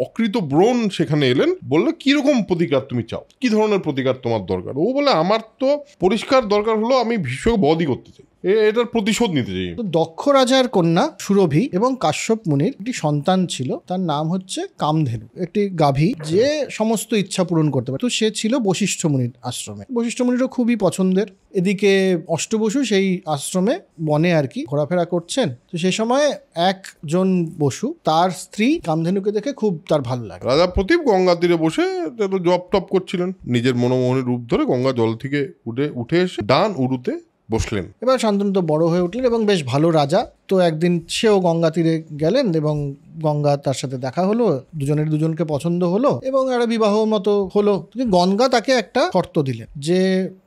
অকৃত ব্রণ সেখানে এলেন, বললো কিরকম প্রতিকার তুমি চাও, কি ধরনের প্রতিকার তোমার দরকার। ও বলে আমার তো পরিষ্কার দরকার হলো, আমি ভীষ্মকে বধই করতে চাই, এটার প্রতিশোধ নিতে চাই। দক্ষ রাজার কন্যা সুরভি এবং কাশ্যপ মুনির একটি সন্তান ছিল, তার নাম হচ্ছে কামধেনু, একটি গাভী যে সমস্ত ইচ্ছা পূরণ করতে পারে। তো সে ছিল বশিষ্ঠ মুনির আশ্রমে। বশিষ্ঠ মুনিরও খুবই পছন্দের। এদিকে অষ্টবসু সেই আশ্রমে বনে আর কি ঘোরাফেরা করছেন। তো সেই সময় একজন বসু তার স্ত্রী কামধেনুকে দেখে খুব তার ভালো লাগে। রাজা প্রদীপ গঙ্গা তীরে বসে জপ টপ করছিলেন, নিজের মনোমোহনের রূপ ধরে গঙ্গা জল থেকে উঠে এসে ডান উড়ুতে বসলেন। এবার শান্তনু তো বড় হয়ে উঠলেন এবং বেশ ভালো রাজা। তো একদিন সেও গঙ্গা তীরে গেলেন এবং গঙ্গা তার সাথে দেখা হলো, দুজনকে পছন্দ হলো এবং একটা বিবাহ মতো হলো। গঙ্গা তাকে একটা শর্ত দিলেন যে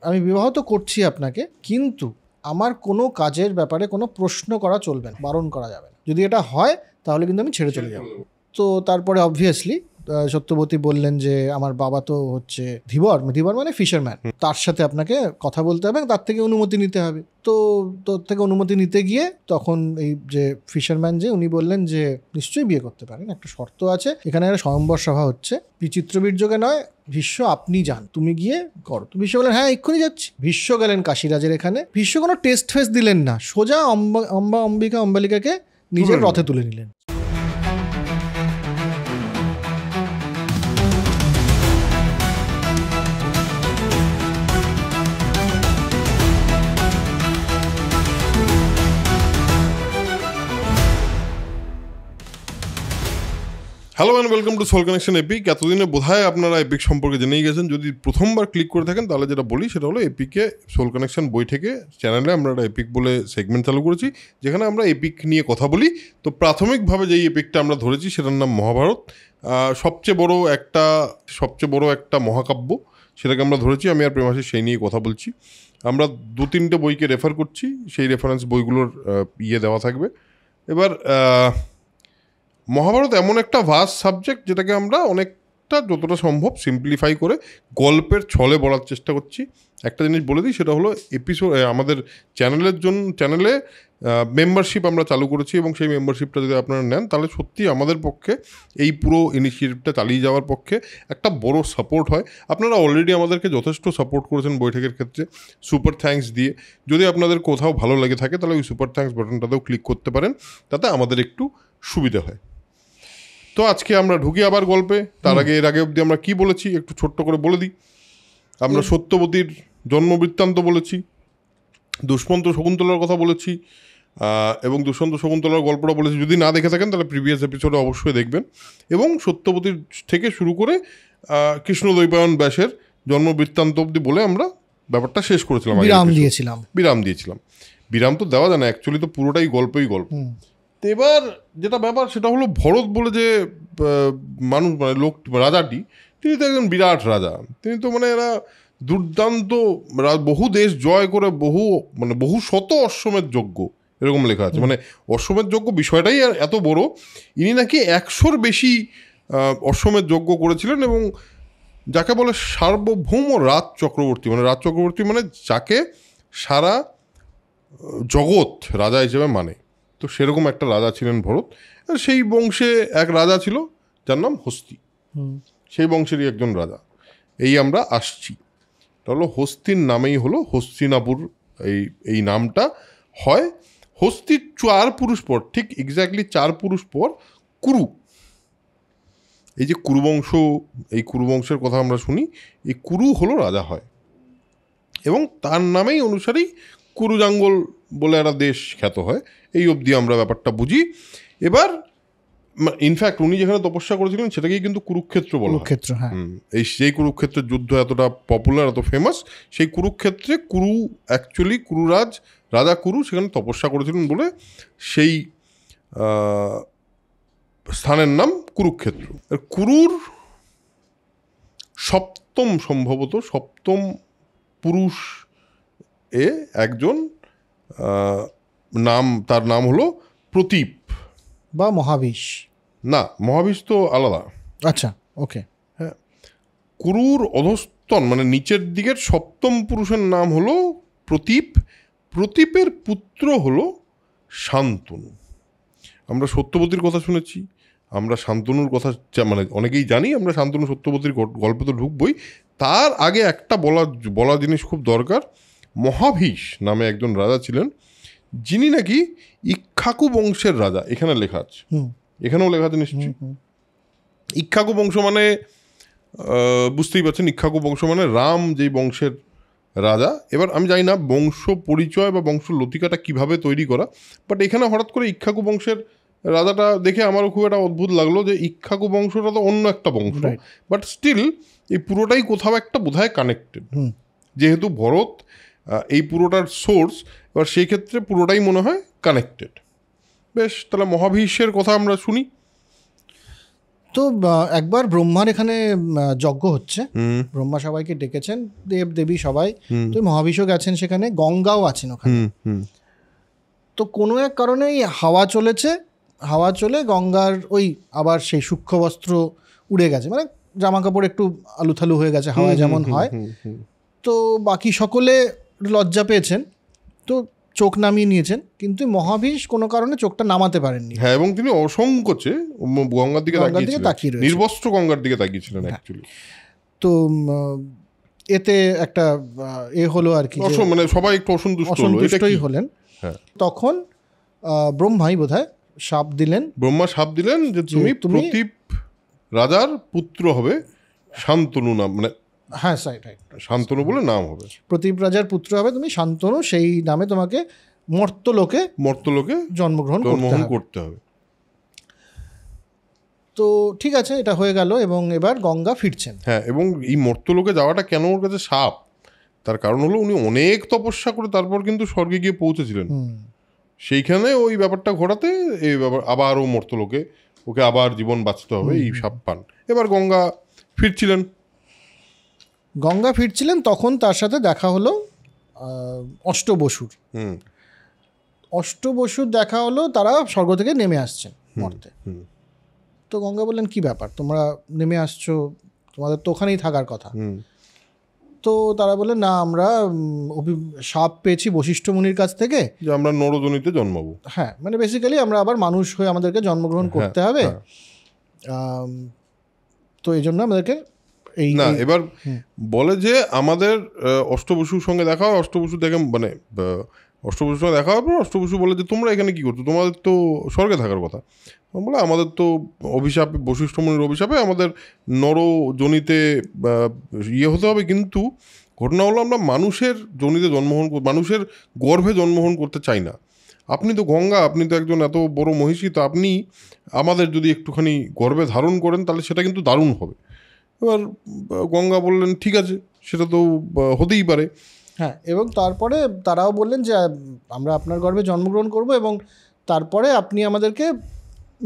আমি বিবাহ তো করছি আপনাকে, কিন্তু আমার কোনো কাজের ব্যাপারে কোনো প্রশ্ন করা চলবে না, বারণ করা যাবে না। যদি এটা হয় তাহলে কিন্তু আমি ছেড়ে চলে যাব। তো তারপরে অবভিয়াসলি সত্যবতী বললেন যে আমার বাবা তো হচ্ছে ধীবর মানে ফিশারম্যান, তার সাথে আপনাকে কথা বলতে হবে, তার থেকে অনুমতি নিতে হবে। তো তোর থেকে অনুমতি নিতে গিয়ে তখন এই যে ফিশারম্যান যে উনি বললেন যে নিশ্চয়ই বিয়ে করতে পারেন, একটা শর্ত আছে, এখানে একটা স্বয়ম্বর সভা হচ্ছে, বিচিত্রবীর্যকে নয়, ভীষ্ম আপনি যান, তুমি গিয়ে করো। তো ভীষ্ম বললেন হ্যাঁ এক্ষুনি যাচ্ছি। ভীষ্ম গেলেন কাশীরাজের এখানে। ভীষ্ম কোনো টেস্ট ফেস দিলেন না, সোজা অম্বালিকাকে নিজের রথে তুলে নিলেন। Hello and welcome to soul connection epic. এতদিনে বোধহয় আপনারা এপিক সম্পর্কে জেনেই গেছেন। যদি প্রথমবার ক্লিক করে থাকেন তাহলে যেটা বলি সেটা হলো এপিকে সোল কানেকশন বই থেকে চ্যানেলে আমরা একটা এপিক বলে সেগমেন্ট চালু করেছি, যেখানে আমরা এপিক নিয়ে কথা বলি। তো প্রাথমিকভাবে যেই এপিকটা আমরা ধরেছি সেটার নাম মহাভারত। সবচেয়ে বড় একটা মহাকাব্য, সেটাকে আমরা ধরেছি। আমি আর প্রেমাশিস সেই নিয়ে কথা বলছি। আমরা 2-3টে বইকে রেফার করছি, সেই রেফারেন্স বইগুলোর দেওয়া থাকবে। এবার মহাভারত এমন একটা ভাস্ট সাবজেক্ট যেটাকে আমরা অনেকটা যতটা সম্ভব সিম্পলিফাই করে গল্পের ছলে বলার চেষ্টা করছি। একটা জিনিস বলে দিই, সেটা হলো আমাদের চ্যানেলে মেম্বারশিপ আমরা চালু করেছি এবং সেই মেম্বারশিপটা যদি আপনারা নেন তাহলে সত্যি আমাদের পক্ষে এই পুরো ইনিশিয়েটিভটা চালিয়ে যাওয়ার পক্ষে একটা বড় সাপোর্ট হয়। আপনারা অলরেডি আমাদেরকে যথেষ্ট সাপোর্ট করেছেন বৈঠকের ক্ষেত্রে সুপার থ্যাঙ্কস দিয়ে। যদি আপনাদের কোথাও ভালো লেগে থাকে তাহলে ওই সুপার থ্যাঙ্কস বাটনটাতেও ক্লিক করতে পারেন, তাতে আমাদের একটু সুবিধা হয়। তো আজকে আমরা ঢুকি আবার গল্পে। তার আগে এর আগে অবধি আমরা কি বলেছি একটু ছোট্ট করে বলে দিই। আমরা সত্যবতীর জন্মবৃত্তান্ত বলেছি, দুষ্মন্ত শকুন্তলার কথা বলেছি এবং দুষ্মন্ত শকুন্তলার গল্পটা বলেছি। যদি না দেখে থাকেন তাহলে প্রিভিয়াস এপিসোডে অবশ্যই দেখবেন। এবং সত্যবতীর থেকে শুরু করে কৃষ্ণদ্বৈপায়ন ব্যাসের জন্মবৃত্তান্ত অবধি বলে আমরা ব্যাপারটা শেষ করেছিলাম, বিরাম দিয়েছিলাম। বিরাম তো দেওয়া যায় না, অ্যাকচুয়ালি তো পুরোটাই গল্পই গল্প। এবার যেটা ব্যাপার সেটা হলো ভরত বলে যে মানুষ, মানে লোক, রাজাটি, তিনি তো একজন বিরাট রাজা। তিনি তো মানে এরা দুর্দান্ত, বহু দেশ জয় করে বহু শত অশ্বমেধ যজ্ঞ, এরকম লেখা আছে। মানে অশ্বমেধ যজ্ঞ বিষয়টাই এত বড়। ইনি নাকি 100-র বেশি অশ্বমেধ যজ্ঞ করেছিলেন এবং যাকে বলে সার্বভৌম রাজ চক্রবর্তী, মানে যাকে সারা জগৎ রাজা হিসেবে মানে। তো সেরকম একটা রাজা ছিলেন ভরত। সেই বংশে এক রাজা ছিল যার নাম হস্তি, সেই বংশেরই একজন রাজা। এই আমরা আসছি, তাহলে হস্তির নামেই হলো হস্তিনাপুর। এই নামটা হয় হস্তির 4 পুরুষ পর, ঠিক এক্স্যাক্টলি 4 পুরুষ পর কুরু। এই যে কুরুবংশ, এই কুরুবংশের কথা আমরা শুনি, এই কুরু হলো রাজা হয় এবং তার নামেই অনুসারেই কুরুজাঙ্গল বলে একটা দেশ খ্যাত হয়। এই অবধি আমরা ব্যাপারটা বুঝি। এবার ইনফ্যাক্ট উনি যেখানে তপস্যা করেছিলেন সেটাকেই কিন্তু কুরুক্ষেত্র বলা হয়। এই সেই কুরুক্ষেত্রের যুদ্ধ এতটা পপুলার, এত ফেমাস, সেই কুরুক্ষেত্রে রাজা কুরু সেখানে তপস্যা করেছিলেন বলে সেই স্থানের নাম কুরুক্ষেত্র। কুরুর সম্ভবত সপ্তম পুরুষ একজন তার নাম হলো প্রতীপ বা মহাবিশ। না, মহাবিশ তো আলাদা। আচ্ছা, ওকে। হ্যাঁ, কুরুর অধস্তন মানে নিচের দিকের সপ্তম পুরুষের নাম হলো প্রতীপ। প্রতীপের পুত্র হলো শান্তনু। আমরা সত্যবতীর কথা শুনেছি, আমরা শান্তনুর কথা মানে অনেকেই জানি, আমরা শান্তনু সত্যবতীর গল্পে তো ঢুকবই। তার আগে একটা বলা জিনিস খুব দরকার। মহাভীষ নামে একজন রাজা ছিলেন, যিনি নাকি ইক্ষ্বাকু বংশের রাজা। এখানে লেখা আছে, এখানেও লেখা আছে নিশ্চয়ই। ইক্ষ্বাকু বংশ মানে বুঝতেই পারছেন, ইক্ষ্বাকু বংশ মানে রাম যেই বংশের রাজা। এবার আমি জানি না বংশ পরিচয় বা বংশ লতিকাটা কিভাবে তৈরি করা, বাট এখানে হঠাৎ করে ইক্ষ্বাকু বংশের রাজাটা দেখে আমারও খুব একটা অদ্ভুত লাগলো যে ইক্ষ্বাকু বংশটা তো অন্য একটা বংশ, বাট স্টিল এই পুরোটাই কোথাও একটা বোধহয় কানেক্টেড। যেহেতু ভরত এই পুরোটার সোর্স, এবার সেই ক্ষেত্রে পুরোটাই মনে হয় কানেক্টেড। বেশ, তাহলে মহাভীষের কথা আমরা শুনি। তো একবার ব্রহ্মার এখানে যজ্ঞ হচ্ছে, ব্রহ্মা সবাইকে ডেকেছেন, দেব দেবী সবাই, তো মহাভীষও গেছেন সেখানে, গঙ্গাও আছেন ওখানে। তো কোনো এক কারণে হাওয়া চলে গঙ্গার ওই আবার সেই সূক্ষ্ম বস্ত্র উড়ে গেছে, মানে জামা কাপড় একটু আলুথালু হয়ে গেছে, হাওয়া যেমন হয়। তো বাকি সকলে লজ্জা পেয়েছেন, তো চোখ নামিয়ে নিয়েছেন, কিন্তু মহাভীষ কোনো কারণে চোখটা নামাতে পারেননি। হ্যাঁ, এবং তিনি অসংকোচে গঙ্গার দিকে তাকিয়ে রয়েছেন, নির্বস্ত্র গঙ্গার দিকে তাকিয়েছিলেন অ্যাকচুয়ালি। তো এতে একটা হলো আর কি, মানে সবাই একটু অসন্তুষ্টই হলেন। তখন ব্রহ্মাই বোধহয় ব্রহ্মা সাপ দিলেন যে তুমি প্রতীপ রাজার পুত্র হবে, শান্তনু নাম, মানে হ্যাঁ শান্তনু বলে নাম হবে, প্রতীপ রাজার পুত্র হবে তুমি, শান্তনু, সেই নামে তোমাকে মর্তলোকে জন্মগ্রহণ করতে হবে। তো ঠিক আছে, এটা হয়ে গেল, এবং এবার গঙ্গা ফিরছেন। হ্যাঁ, এবং এই মর্তলোকে যাওয়াটা কেন ওর কাছে সাপ, তার কারণ হলো উনি অনেক তপস্যা করে তারপর কিন্তু স্বর্গে গিয়ে পৌঁছেছিলেন। সেইখানে ওই ব্যাপারটা ঘটাতে এই ব্যাপার আবার ও মর্তলোকে, ওকে আবার জীবন বাঁচতে হবে, এই সাপ পান। এবার গঙ্গা ফিরছিলেন, তখন তার সাথে দেখা হলো অষ্টবসুর দেখা হলো, তারা স্বর্গ থেকে নেমে আসছেন মর্তে। তো গঙ্গা বললেন, কি ব্যাপার, তোমরা নেমে আসছো, তোমাদের তো ওখানেই থাকার কথা। তো তারা বললেন, না, আমরা শাপ পেয়েছি বশিষ্ঠ মুনির কাছ থেকে যে আমরা নরজনিতে জন্মাবো। হ্যাঁ, মানে বেসিক্যালি আমরা আবার মানুষ হয়ে আমাদেরকে জন্মগ্রহণ করতে হবে। তো এই জন্য আমাদেরকে এবার বলে যে আমাদের অষ্টবসুর সঙ্গে দেখা হয়, অষ্টবসু দেখে মানে অষ্টবসুর সঙ্গে দেখা হওয়ার পর অষ্টবসু বলে যে তোমরা এখানে কি করছো, তোমাদের তো স্বর্গে থাকার কথা। বলে আমাদের তো অভিশাপে, বশিষ্ঠ মুনির অভিশাপে আমাদের নরজনিতে হতে হবে, কিন্তু ঘটনা হলো আমরা মানুষের জনিতে মানুষের গর্ভে জন্মগ্রহণ করতে চাই না। আপনি তো গঙ্গা, আপনি তো একজন এত বড় মহিষী, তো আপনি আমাদের যদি একটুখানি গর্ভে ধারণ করেন তাহলে সেটা কিন্তু দারুণ হবে। এবার গঙ্গা বললেন, ঠিক আছে, সেটা তো হতেই পারে। হ্যাঁ, এবং তারপরে তারাও বললেন যে আমরা আপনার গর্ভে জন্মগ্রহণ করব, এবং তারপরে আপনি আমাদেরকে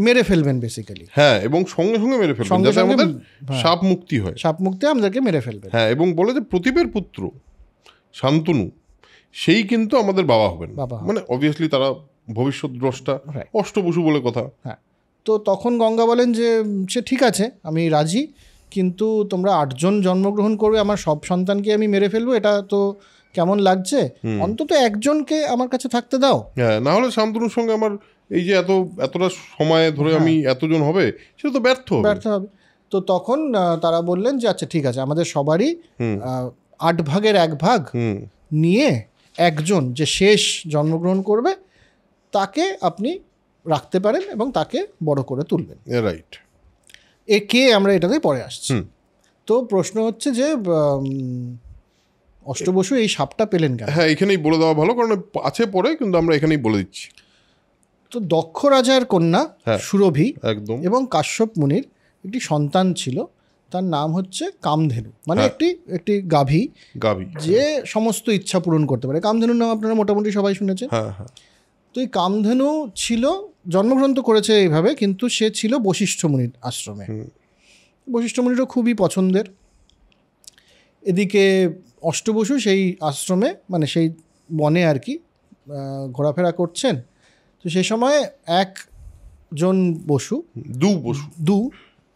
মেরে ফেলবেন বেসিক্যালি। হ্যাঁ, এবং সঙ্গে সঙ্গে মেরে ফেলবেন, যাতে আমাদের সাপ মুক্তি হয়, আমাদেরকে মেরে ফেলবেন। হ্যাঁ, এবং বলে যে প্রতীপের পুত্র শান্তনু সেই কিন্তু আমাদের বাবা হবেন, মানে অবভিয়াসলি তারা ভবিষ্যৎ দ্রষ্টা, অষ্টবসু বলে কথা। হ্যাঁ, তো তখন গঙ্গা বলেন যে সে ঠিক আছে, আমি রাজি, কিন্তু তোমরা 8 জন জন্মগ্রহণ করবে, আমার সব সন্তানকে আমি মেরে ফেলবো, এটা তো কেমন লাগছে, অন্তত একজনকে আমার কাছে থাকতে দাও। হ্যাঁ, না হলে শান্তনুর সঙ্গে আমার এই যে এতটা সময় ধরে আমি এতজন হবে, সেটা তো ব্যর্থ হবে। তো তখন তারা বললেন যে আচ্ছা ঠিক আছে, আমাদের সবারই 8 ভাগের 1 ভাগ নিয়ে একজন যে শেষ জন্মগ্রহণ করবে তাকে আপনি রাখতে পারেন এবং তাকে বড় করে তুলবেন। রাইট, কে আমরা এটাতে পরে আসছি। তো প্রশ্ন হচ্ছে যে অষ্টবসু এই সাপটা পেলেন কেন? হ্যাঁ, এখানেই বলে দেওয়া ভালো, কারণ আছে পরে, কিন্তু আমরা এখানেই বলে দিচ্ছি। তো দক্ষ রাজার কন্যা সুরভি একদম এবং কাশ্যপ মুনির একটি সন্তান ছিল, তার নাম হচ্ছে কামধেনু, মানে একটি গাভী যে সমস্ত ইচ্ছা পূরণ করতে পারে। কামধেনুর নাম আপনারা মোটামুটি সবাই শুনেছেন। তো এই কামধেনু ছিল, জন্মগ্রহণ তো করেছে এইভাবে, কিন্তু সে ছিল বশিষ্ঠ মুনির আশ্রমে। বশিষ্ঠ মুনিরও খুবই পছন্দের। এদিকে অষ্টবসু সেই আশ্রমে, মানে সেই বনে আর কি ঘোরাফেরা করছেন। তো সেই সময় একজন বসু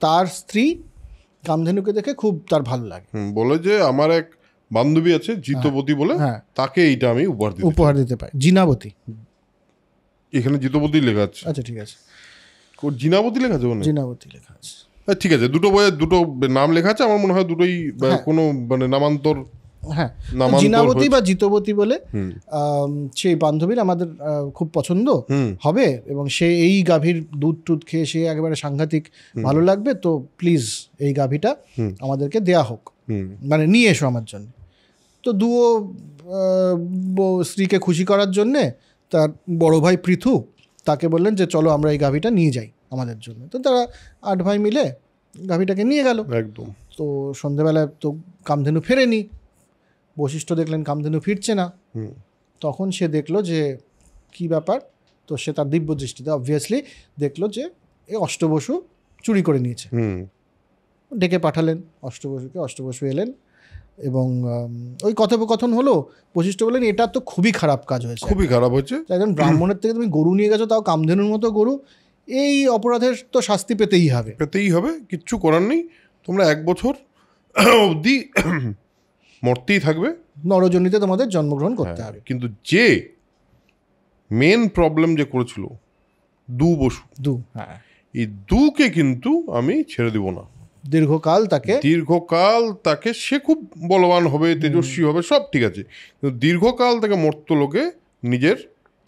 তার স্ত্রী কামধেনুকে দেখে খুব তার ভালো লাগে, বলে যে আমার এক বান্ধবী আছে জিতবতী বলে, তাকে এইটা আমি উপহার দিতে পারি। জিনাবতী, এখানে জিতবতী লেখা আছে। আচ্ছা ঠিক আছে। জিনাবতী লেখা আছে ওখানে? জিনাবতী লেখা আছে। ঠিক আছে, দুটো বইয়ের দুটো নাম লেখা আছে, আমার মনে হয় দুটোই কোনো মানে নামান্তর। হ্যাঁ, জিনাবতী বা জিতবতী বলে সেই বান্ধবীর আমাদের খুব পছন্দ হবে, এবং সে এই গাভীর দুধ টুধ খেয়ে সে একেবারে সাংঘাতিক ভালো লাগবে, তো প্লিজ এই গাভীটা আমাদেরকে দেয়া হোক, মানে নিয়ে এসো আমার জন্য। তো দুও স্ত্রীকে খুশি করার জন্যে তার বড় ভাই পৃথু তাকে বললেন যে চলো আমরা এই গাভীটা নিয়ে যাই আমাদের জন্য। তো তারা 8 ভাই মিলে গাভীটাকে নিয়ে গেল। একদম। তো সন্ধেবেলায় তো কামধেনু ফেরেনি, বশিষ্ঠ দেখলেন কামধেনু ফিরছে না। তখন সে দেখলো যে কি ব্যাপার, তো সে তার দিব্য দৃষ্টিতে অবভিয়াসলি দেখলো যে এই অষ্টবসু চুরি করে নিয়েছে। ডেকে পাঠালেন অষ্টবসুকে, অষ্টবসু এলেন এবং ওই কথোপকথন হলো। বশিষ্ঠ বললেন এটা তো খুবই খারাপ কাজ হয়েছে, খুবই খারাপ হয়েছে, একজন ব্রাহ্মণের থেকে তুমি গরু নিয়ে গেছো, তাও কামধেনুর মতো গরু, এই অপরাধের তো শাস্তি পেতেই হবে, কিচ্ছু করার নেই, তোমরা 1 বছর অবধি মরতেই থাকবে, নরজনিতে তোমাদের জন্মগ্রহণ করতে হবে। কিন্তু যে মেন প্রবলেম যে করেছিল বসু, এই দুকে কিন্তু আমি ছেড়ে দিব না। দীর্ঘকাল তাকে সে খুব বলবান হবে, তেজস্বী হবে, সব ঠিক আছে, কিন্তু দীর্ঘকাল তাকে মর্তলোকে নিজের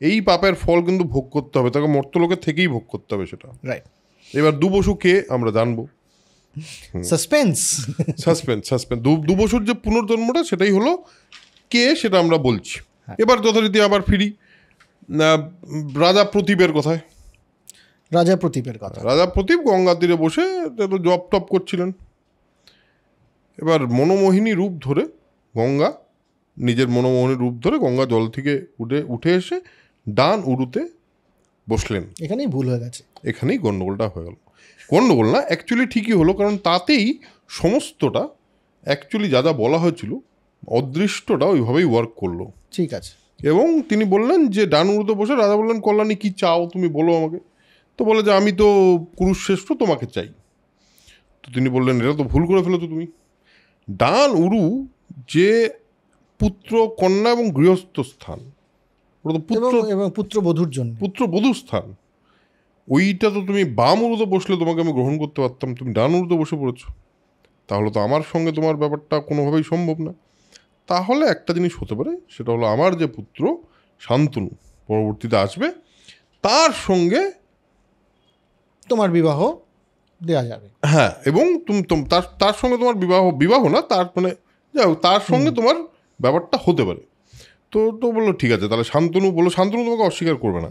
এই পাপের ফল কিন্তু ভোগ করতে হবে, তাকে মর্তলোকে থেকেই ভোগ করতে হবে সেটা। রাইট। এবার বসু কে আমরা জানবো। সাসপেন্স। বসুর যে পুনর্জন্মটা সেটাই হলো কে সেটা আমরা বলছি। এবার যথারীতি আবার ফিরি রাজা প্রতীপের কথায়। রাজা প্রতীপ গঙ্গা তীরে বসে জপ টপ করছিলেন। এবার মনোমোহিনী রূপ ধরে গঙ্গা জল থেকে উঠে এসে ডান উরুতে বসলেন। এখানেই ভুল হয়ে গেছে, এখানেই গন্ডগোলটা হয়ে গেল। গন্ডগোল না, অ্যাকচুয়ালি ঠিকই হলো, কারণ তাতেই সমস্তটা অ্যাকচুয়ালি যা যা বলা হয়েছিল অদৃষ্টটা ওইভাবেই ওয়ার্ক করলো। ঠিক আছে। এবং তিনি বললেন যে ডান উরুতে বসে রাজা বললেন কল্যাণী কি চাও তুমি বলো আমাকে। তো বলে যে আমি তো কুরুশ্রেষ্ঠ, তোমাকে চাই। তো তিনি বললেন এটা তো ভুল করে ফেলেছো তুমি। ডান উরু যে পুত্র কন্যা এবং গৃহস্থ স্থান, ওটা তো পুত্রবধূর স্থান, ওইটা তো তুমি বাম উরুতে বসলে তোমাকে আমি গ্রহণ করতে পারতাম, তুমি ডান উরুতে বসে পড়েছো, তাহলে তো আমার সঙ্গে তোমার ব্যাপারটা কোনোভাবেই সম্ভব না। তাহলে একটা জিনিস হতে পারে, সেটা হলো আমার যে পুত্র শান্তনু পরবর্তীতে আসবে, তার সঙ্গে তোমার বিবাহ দেওয়া যাবে। হ্যাঁ, এবং তার সঙ্গে তোমার বিবাহ না, তার মানে তার সঙ্গে তোমার ব্যাপারটা হতে পারে। তো বললো ঠিক আছে, তাহলে শান্তনু তোমাকে অস্বীকার করবে না,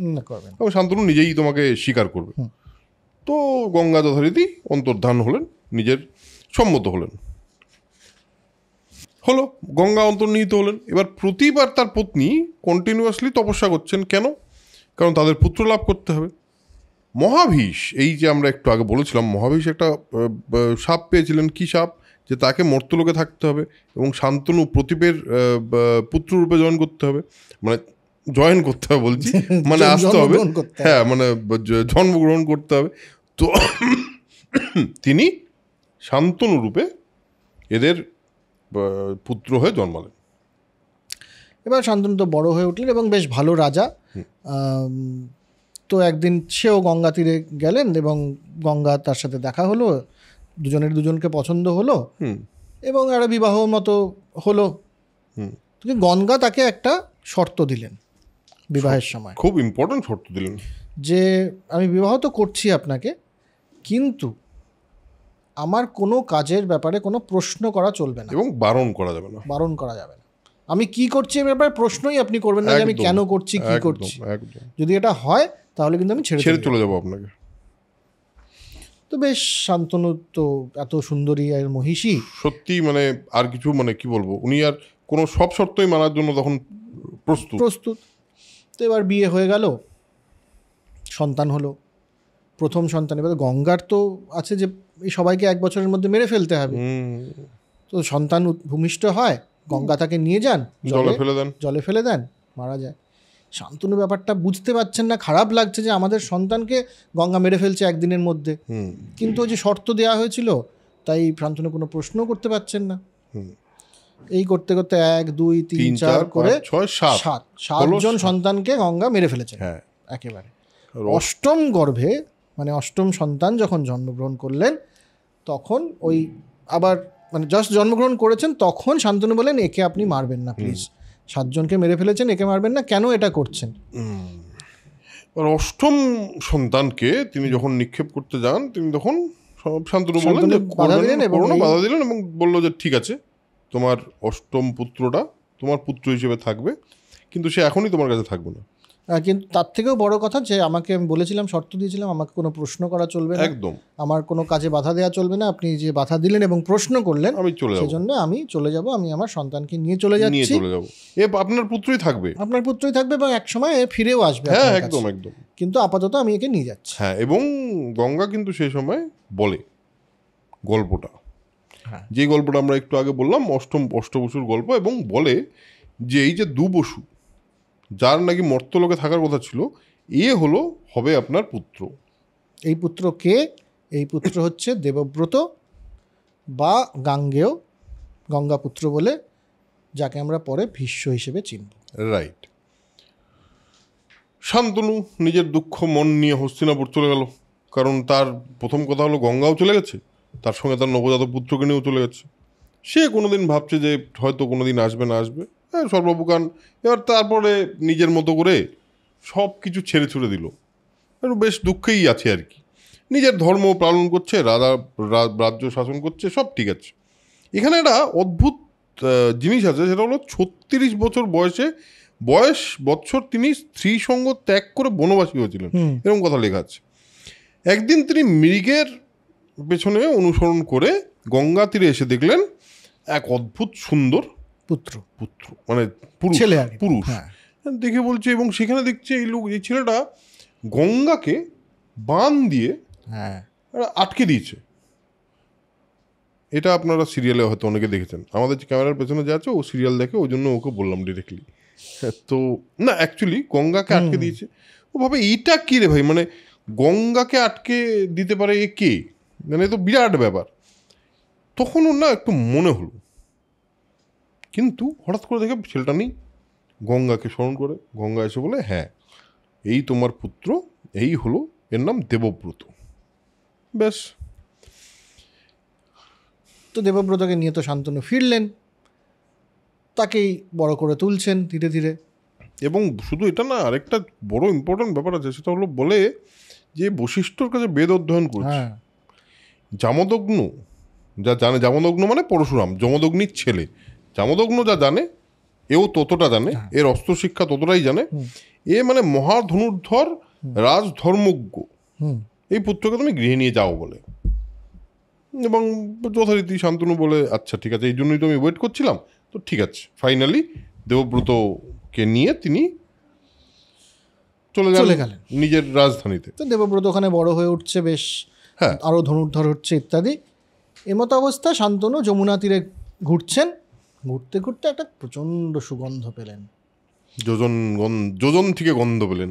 এবং শান্তনু নিজেই তোমাকে স্বীকার করবে। তো গঙ্গা যথারীতি অন্তর্ধান হলেন, নিজের সম্মত হলো, গঙ্গা অন্তর্নিহিত হলেন। এবার প্রতীপ আর তার পত্নী কন্টিনিউয়াসলি তপস্যা করছেন। কেন? কারণ তাদের পুত্র লাভ করতে হবে। মহাভীষ, এই যে আমরা একটু আগে বলেছিলাম, মহাভীষ একটা সাপ পেয়েছিলেন। কি সাপ? যে তাকে মর্তলোকে থাকতে হবে এবং শান্তনু প্রতীপের পুত্ররূপে জয়েন করতে হবে, মানে বলছি মানে আসতে হবে, হ্যাঁ, মানে জন্মগ্রহণ করতে হবে। তো তিনি শান্তনু রূপে এদের পুত্র হয়ে জন্মালেন। এবার শান্তনু তো বড় হয়ে উঠলেন এবং বেশ ভালো রাজা। তো একদিন সেও গঙ্গা তীরে গেলেন এবং গঙ্গা তার সাথে দেখা হলো, দুজনকে পছন্দ হলো এবং একটা বিবাহ মতো হলো। গঙ্গা তাকে একটা শর্ত দিলেন বিবাহের সময়, খুব ইম্পর্টেন্ট শর্ত দিলেন, যে আমি বিবাহ তো করছি আপনাকে, কিন্তু আমার কোনো কাজের ব্যাপারে কোনো প্রশ্ন করা চলবে না এবং বারণ করা যাবে না। আমি কি করছি এর ব্যাপারে প্রশ্নই আপনি করবেন না, যে আমি কেন করছি, কি করছি। যদি এটা হয় তাহলে কিন্তু আমি ছেড়ে চলে যাবো আপনাকে। তো বেশ, শান্তনু তো এত সুন্দরী আর মহিষী, সত্যি মানে আর কিছু মানে কি বলবো, উনি আর কোনো সব শর্তই মানার জন্য তখন প্রস্তুত। তো এবার বিয়ে হয়ে গেল, সন্তান হলো, প্রথম সন্তান। এবার গঙ্গার তো আছে যে এই সবাইকে 1 বছরের মধ্যে মেরে ফেলতে হবে। তো সন্তান ভূমিষ্ঠ হয়, গঙ্গা তাকে নিয়ে যান, জলে ফেলে দেন, মারা যায়। শান্তনু ব্যাপারটা বুঝতে পারছেন না, খারাপ লাগছে যে আমাদের সন্তানকে গঙ্গা মেরে ফেলছে একদিনের মধ্যে, কিন্তু ওই যে শর্ত দেওয়া হয়েছিল তাই শান্তনু কোনো প্রশ্ন করতে পারছেন না। এই করতে করতে 1 2 3 4 করে 7জন সন্তানকে গঙ্গা মেরে ফেলেছেন একেবারে। অষ্টম গর্ভে মানে অষ্টম সন্তান যখন জন্মগ্রহণ করলেন তখন ওই আবার মানে জাস্ট জন্মগ্রহণ করেছেন তখন শান্তনু বলেন একে আপনি মারবেন না প্লিজ, 7 জনকে মেরে ফেলেছেন, একে মারবেন না, কেন এটা করছেন? আর অষ্টম সন্তানকে তিনি যখন নিক্ষেপ করতে যান তিনি তখন শান্তনু বললেন যে বাধা দিলেন বাধা দিলেন এবং বললো যে ঠিক আছে, তোমার অষ্টম পুত্রটা তোমার পুত্র হিসেবে থাকবে, কিন্তু সে এখনই তোমার কাছে থাকবে না। কিন্তু তার থেকেও বড় কথা যে আমাকে আমি বলেছিলাম, শর্ত দিয়েছিলাম, আমাকে কোনো প্রশ্ন করা চলবে না, একদম আমার কোনো কাজে বাধা দেওয়া চলবে না, আপনি যে বাধা দিলেন এবং প্রশ্ন করলেন আমি চলে যাবো, সেজন্য আমি চলে যাব, আমি আমার সন্তানকে নিয়ে চলে যাচ্ছি, আপনার পুত্রই থাকবে, আপনার পুত্রই থাকবে এবং এক সময় ফিরেও আসবে। হ্যাঁ একদম একদম, কিন্তু আপাতত আমি একে নিয়ে যাচ্ছি। হ্যাঁ, এবং গঙ্গা কিন্তু সেই সময় বলে গল্পটা, যে গল্পটা আমরা একটু আগে বললাম অষ্টবসুর গল্প, এবং বলে যে এই যে দুবসু যার নাকি মর্তলোকে থাকার কথা ছিল হবে আপনার পুত্র। এই পুত্র কে? এই পুত্র হচ্ছে দেবব্রত বা গাঙ্গেয়, গঙ্গাপুত্র বলে, যাকে আমরা পরে ভীষ্ম হিসেবে চিনব। রাইট। শান্তনু নিজের দুঃখ মন নিয়ে হস্তিনাপুর চলে গেল, কারণ তার প্রথম কথা হলো গঙ্গাও চলে গেছে, তার সঙ্গে তার নবজাত পুত্রকে নিয়েও চলে গেছে। সে কোনোদিন ভাবছে যে হয়তো কোনোদিন আসবে না আসবে, হ্যাঁ সর্বপ্রকার। এবার তারপরে নিজের মতো করে সব কিছু ছেড়ে ছুড়ে দিল, একটু বেশ দুঃখেই আছে আর কি। নিজের ধর্ম পালন করছে, রাজ্য শাসন করছে, সব ঠিক আছে। এখানে একটা অদ্ভুত জিনিস আছে, সেটা হলো 36 বছর বছর তিনি স্ত্রী সঙ্গ ত্যাগ করে বনবাসী হয়েছিলেন, এরকম কথা লেখা আছে। একদিন তিনি মৃগের পেছনে অনুসরণ করে গঙ্গা তীরে এসে দেখলেন এক অদ্ভুত সুন্দর পুত্র মানে পুরুষ, দেখে বলছে, এবং সেখানে দেখছে এই ছেলেটা গঙ্গাকে বান দিয়ে আটকে দিয়েছে। এটা আপনারা সিরিয়ালে হয়তো অনেকে দেখেছেন, আমাদের যে ক্যামেরার পেছনে যে আছে ও সিরিয়াল দেখে, ওই জন্য ওকে বললাম ডিরেক্টলি। তো না, অ্যাকচুয়ালি গঙ্গাকে আটকে দিয়েছে। ও ভাবে এইটা কী রে ভাই, মানে গঙ্গাকে আটকে দিতে পারে এ কে, মানে তো বিরাট ব্যাপার। তখন ওর না একটু মনে হলো, কিন্তু হঠাৎ করে দেখে ছেলেটা নেই। গঙ্গাকে স্মরণ করে গঙ্গা এসে বলে, হ্যাঁ এই তোমার পুত্র, এই হলো, এর নাম দেবব্রত। ব্যাস। তো দেবব্রতকে নিয়ে তো শান্তনু ফিরলেন, তাকেই বড় করে তুলছেন ধীরে ধীরে। এবং শুধু এটা না, আরেকটা বড় ইম্পর্টেন্ট ব্যাপার আছে, সেটা হলো বলে যে বশিষ্ঠর কাছে বেদ অধ্যয়ন করছে। জামদগ্ন যা জানে, জামদগ্ন মানে পরশুরাম, যমদগ্নির ছেলে, জামদগ্ন যা জানে এও ততটা জানে, এর অস্ত্র শিক্ষা ততটাই জানে। এ মানে মহাধনুর্ধর রাজধর্মজ্ঞ, এই পুত্রকে তুমি গৃহে নিয়ে যাও বলে। এবং যথারীতি শান্তনু বলে আচ্ছা ঠিক আছে, এই জন্যই তো আমি ওয়েট করছিলাম, তো ঠিক আছে। ফাইনালি দেবব্রতকে নিয়ে তিনি চলে গেলেন নিজের রাজধানীতে। তো দেবব্রত ওখানে বড় হয়ে উঠছে, বেশ আরও ধনুর্ধর হচ্ছে ইত্যাদি। এমতো অবস্থা শান্তনু যমুনা তীরে ঘুরছেন, ঘুরতে ঘুরতে একটা প্রচণ্ড সুগন্ধ পেলেন। যোজন থেকে গন্ধ পেলেন।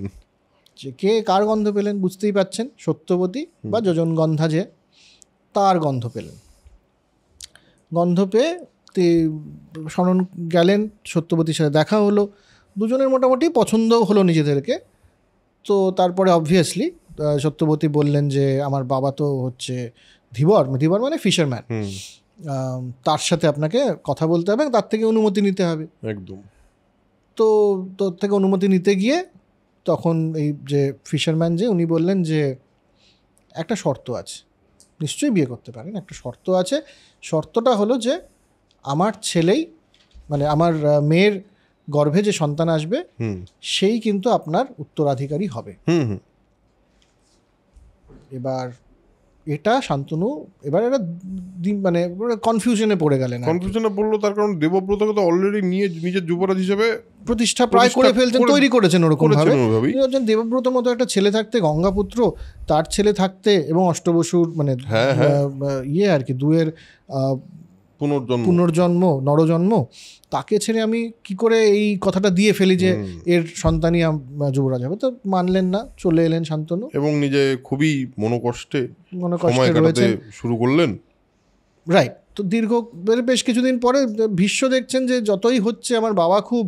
যে কে কার গন্ধ পেলেন বুঝতেই পাচ্ছেন, সত্যবতী বা যোজন গন্ধা যে, তার গন্ধ পেলেন। গন্ধ পেয়ে শরণ গেলেন, সত্যবতীর সাথে দেখা হলো, দুজনের মোটামুটি পছন্দও হলো নিজেদেরকে। তো তারপরে অবভিয়াসলি সত্যবতী বললেন যে আমার বাবা তো হচ্ছে ধীবর মানে ফিশারম্যান, তার সাথে আপনাকে কথা বলতে হবে, তার থেকে অনুমতি নিতে হবে। একদম। তো তোর থেকে অনুমতি নিতে গিয়ে তখন এই যে ফিশারম্যান যে, উনি বললেন যে একটা শর্ত আছে, নিশ্চয়ই বিয়ে করতে পারেন, একটা শর্ত আছে। শর্তটা হলো যে আমার ছেলেই, মানে আমার মেয়ের গর্ভে যে সন্তান আসবে সেই কিন্তু আপনার উত্তরাধিকারী হবে। এবার এটা শান্তনু এবার এটা মানে কনফিউশনে পড়ে গেলেন। কনফিউশনে পড়লো তার কারণ দেবব্রতকে তো অলরেডি নিয়ে নিজের যুবরাজ হিসেবে প্রতিষ্ঠা প্রায় করে ফেলছেন, তৈরি করেছেন ওরকম ভাবে। দেবব্রতর মতো একটা ছেলে থাকতে, গঙ্গাপুত্র তার ছেলে থাকতে, এবং অষ্টবসুর মানে ইয়ে আর কি, দুয়ের পুনর্জন্ম নরজন্ম, তাকে ছেড়ে আমি কি করে এই কথাটা দিয়ে ফেলি যে এর সন্তানই যুবরাজ হবে। তো মানলেন না, চলে এলেন শান্তনু, এবং নিজে খুবই মনোকষ্টে রয়েছেন শুরু করলেন। রাইট। তো বেশ কিছুদিন পরে ভীষ্ম দেখছেন যে যতই হচ্ছে আমার বাবা খুব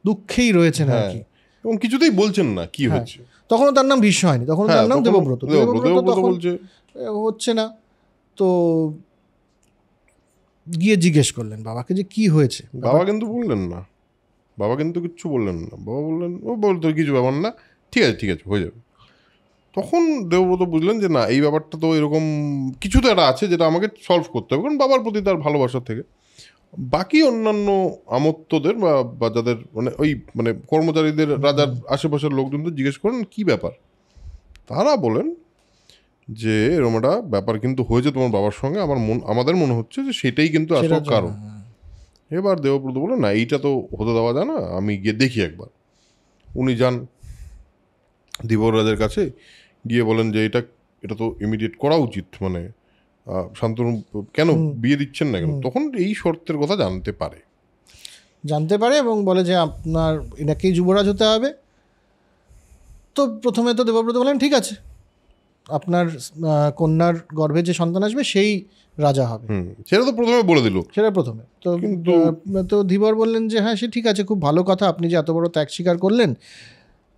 দুঃখেই রয়েছেন আর কি, এবং কিছুতেই বলছেন না কি হচ্ছে। তখনও তার নাম ভীষ্ম হয়নি, তখন তার নাম দেবব্রত। দেবব্রত তখন বলছে হচ্ছে না, তো গিয়ে জিজ্ঞেস করলেন বাবাকে যে কি হয়েছে। বাবা কিন্তু বললেন না, বাবা কিন্তু কিচ্ছু বললেন না। বাবা বললেন, ও বলতো কিছু ব্যাপার না, ঠিক আছে ঠিক আছে হয়ে যাবে। তখন দেবব্রত বুঝলেন যে না, এই ব্যাপারটা তো এরকম কিছু তো একটা আছে যেটা আমাকে সলভ করতে হবে, কারণ বাবার প্রতি তার ভালোবাসা থেকে। বাকি অন্যান্য আমত্তদের বা যাদের মানে ওই মানে কর্মচারীদের, রাজার আশেপাশের লোকজনদের জিজ্ঞেস করেন কী ব্যাপার। তারা বলেন যে এরকম একটা ব্যাপার কিন্তু হয়েছে তোমার বাবার সঙ্গে, আমাদের মনে হচ্ছে যে সেটাই কিন্তু আসল কারণ। এবার দেবব্রত বলে না, এইটা তো হতে দেওয়া যায় না, আমি গিয়ে দেখি একবার। উনি যান ধীবররাজের কাছে, গিয়ে বলেন যে এটা তো ইমিডিয়েট করা উচিত, মানে শান্তনু কেন বিয়ে দিচ্ছেন না কেন। তখন এই শর্তের কথা জানতে পারে এবং বলে যে আপনার এনাকেই যুবরাজ হতে হবে। তো প্রথমে তো দেবব্রত বলেন ঠিক আছে, আপনার কন্যার গর্ভে যে সন্তান আসবে সেই রাজা হবে। সেটা তো প্রথমে বলে দিল, সেটা প্রথমে তো। তো ধীবর বললেন যে হ্যাঁ সে ঠিক আছে, খুব ভালো কথা, আপনি যে এত বড় ত্যাগ স্বীকার করলেন,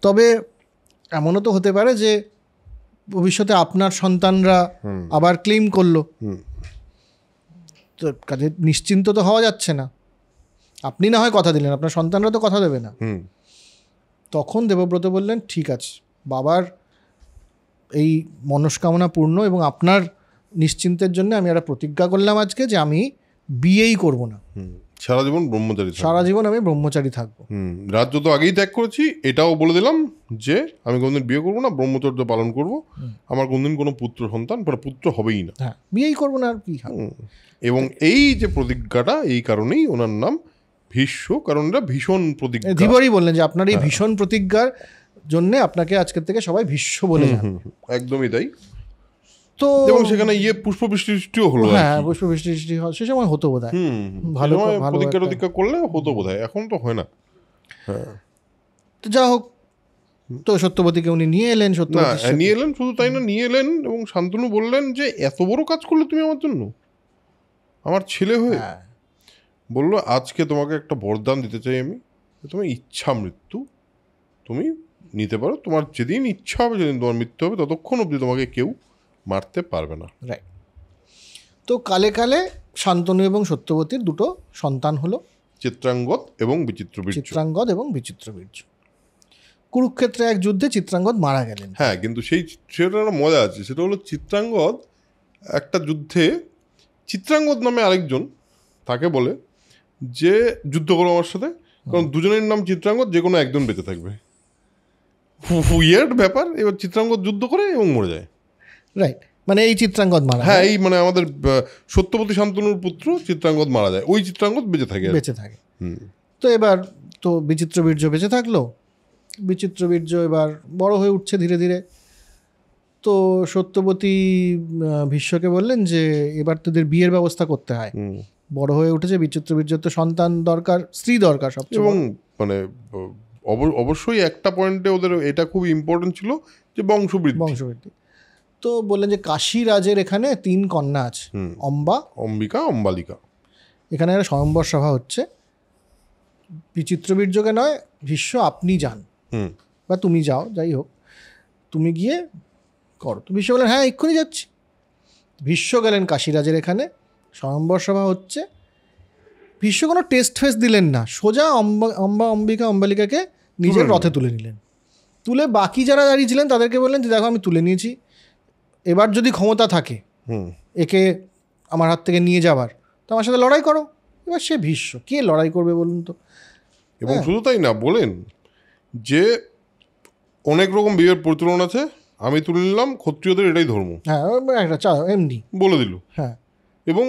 তবে এমনও তো হতে পারে যে ভবিষ্যতে আপনার সন্তানরা আবার ক্লেম করলো, তো কাজে নিশ্চিন্ত তো হওয়া যাচ্ছে না। আপনি না হয় কথা দিলেন, আপনার সন্তানরা তো কথা দেবে না। তখন দেবব্রত বললেন ঠিক আছে, বাবার এই মনস্কামনা পূর্ণ এবং আপনার নিশ্চিন্তের জন্য আমি একটা প্রতিজ্ঞা করলাম আজকে যে আমি বিয়েই করব না, সারা জীবন ব্রহ্মচারী, সারা জীবন আমি ব্রহ্মচারী থাকবো। রাজ্য তো আগেই ত্যাগ করেছি, এটাও বলে দিলাম যে আমি কোনদিন বিয়ে করবো না, ব্রহ্মচর্য পালন করব, আমার কোনদিন কোনো পুত্র সন্তান পুত্র হবেই না, হ্যাঁ বিয়েই করবো না আর কি। এবং এই যে প্রতিজ্ঞাটা, এই কারণেই ওনার নাম ভীষ্ম, কারণ এটা ভীষণ প্রতিজ্ঞা। ধীবরই বললেন যে আপনার এই ভীষণ প্রতিজ্ঞার জন্য আপনাকে আজকের থেকে সবাই ভীষ্ম বলে যাবে। একদমই তাই। তো এবং সেখানে পুষ্পবৃষ্টিও হলো, হ্যাঁ পুষ্পবৃষ্টি সে সময় হতো বোধ হয়, ভালো প্রতিজ্ঞা করলে হতো বোধ হয়, এখন তো হয় না। তো যা হোক, তো সত্যবতীকে উনি নিয়ে এলেন। নিয়ে এলেন, শুধু তাই না, নিয়ে এলেন এবং শান্তনু বললেন যে এত বড় কাজ করলে তুমি আমার জন্য, আমার ছেলে হয়ে। বললো আজকে তোমাকে একটা বরদান দিতে চাই আমি, তোমার ইচ্ছা মৃত্যু তুমি নিতে পারো, তোমার যেদিন ইচ্ছা হবে, যেদিন তোমার মৃত্যু হবে, ততক্ষণ অবধি তোমাকে কেউ মারতে পারবে না। রাইট। তো কালে কালে শান্তনু এবং সত্যবতীর দুটো সন্তান হলো, চিত্রাঙ্গদ এবং বিচিত্রবীর্য। কুরুক্ষেত্রে এক যুদ্ধে চিত্রাঙ্গদ মারা গেলেন। হ্যাঁ, কিন্তু সেটা একটা মজা আছে, সেটা হলো চিত্রাঙ্গদ একটা যুদ্ধে, চিত্রাঙ্গদ নামে আরেকজন তাকে বলে যে যুদ্ধ করো আমার সাথে, কারণ দুজনের নাম চিত্রাঙ্গদ, যে কোনো একজন বেঁচে থাকবে। উইয়ার্ড ব্যাপার। এবার চিত্রাঙ্গদ যুদ্ধ করে এবং মরে যায়। রাইট, মানে এই চিত্রাঙ্গদ মারা, হ্যাঁ এই মানে আমাদের সত্যবতী শান্তনুর পুত্র চিত্রাঙ্গদ মারা যায়, ওই চিত্রাঙ্গদ বেঁচে থাকে। তো এবার তো বিচিত্রবীর্য বেঁচে থাকলো। বিচিত্রবীর্য এবার বড় হয়ে উঠছে ধীরে ধীরে। তো সত্যবতী ভীষ্মকে বললেন যে এবার তোদের বিয়ের ব্যবস্থা করতে হয়, বড় হয়ে উঠেছে, বিচিত্রবীর্যের তো সন্তান দরকার, স্ত্রী দরকার সবচেয়ে। এবং মানে অবশ্যই একটা পয়েন্টে ওদের এটা খুব ইম্পর্টেন্ট ছিল যে বংশবৃদ্ধি। তো বললেন যে কাশীরাজের এখানে 3 কন্যা আছে, অম্বিকা, অম্বালিকা। এখানে একটা স্বয়ম্বর সভা হচ্ছে, বিচিত্রবীর্যকে নয়, ভীষ্ম আপনি যান বা তুমি যাও, যাই হোক তুমি গিয়ে করো। তো ভীষ্ম বললেন হ্যাঁ এক্ষুনি যাচ্ছি। ভীষ্ম গেলেন কাশীরাজের এখানে, স্বয়ম্বর সভা হচ্ছে। ভীষ্ম কোনো টেস্ট ফেস দিলেন না, সোজা অম্বিকা অম্বালিকাকে নিজের রথে তুলে নিলেন। তুলে বাকি যারা দাঁড়িয়ে ছিলেন তাদেরকে বললেন যে দেখো আমি তুলে নিয়েছি, এবার যদি ক্ষমতা থাকে একে আমার হাত থেকে নিয়ে যাবার, তো আমার সাথে লড়াই করো। এবার সে ভীষ্ম, কে লড়াই করবে বলুন তো। এবং শুধু তাই না, বলেন যে অনেক রকম বিয়ের প্রচলন আছে, আমি তুলে নিলাম, ক্ষত্রিয়দের এটাই ধর্ম। হ্যাঁ একটা এমনি বলে দিল। হ্যাঁ, এবং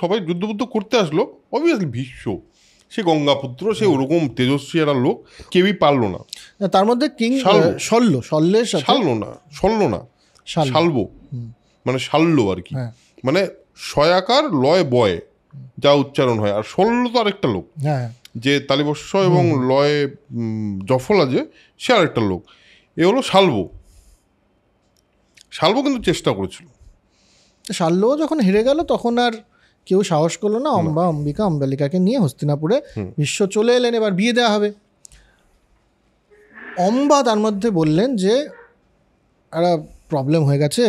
সবাই যুদ্ধ করতে আসলো। অবভিয়াসলি ভীষ্ম, সে গঙ্গাপুত্র, সে ওরকম তেজস্বী একটা লোক, কেউই পারলো না। তার মধ্যে কিং শাল্ব মানে শাল্য আর কি, মানে শয়াকার লয় বয় যা উচ্চারণ হয়, আর শল্য তো আরেকটা লোক, যে তালিবস্য এবং লয় জফলা, যে সে আরেকটা লোক। এ হলো শাল্ব কিন্তু চেষ্টা করেছিল। শাল্য যখন হেরে গেল তখন আর কেউ সাহস করলো না, অম্বিকা অম্বালিকাকে নিয়ে হস্তিনাপুরে ভীষ্ম চলে এলেন, এবার বিয়ে দেওয়া হবে। অম্বা তার মধ্যে বললেন যে একটা প্রবলেম হয়ে গেছে,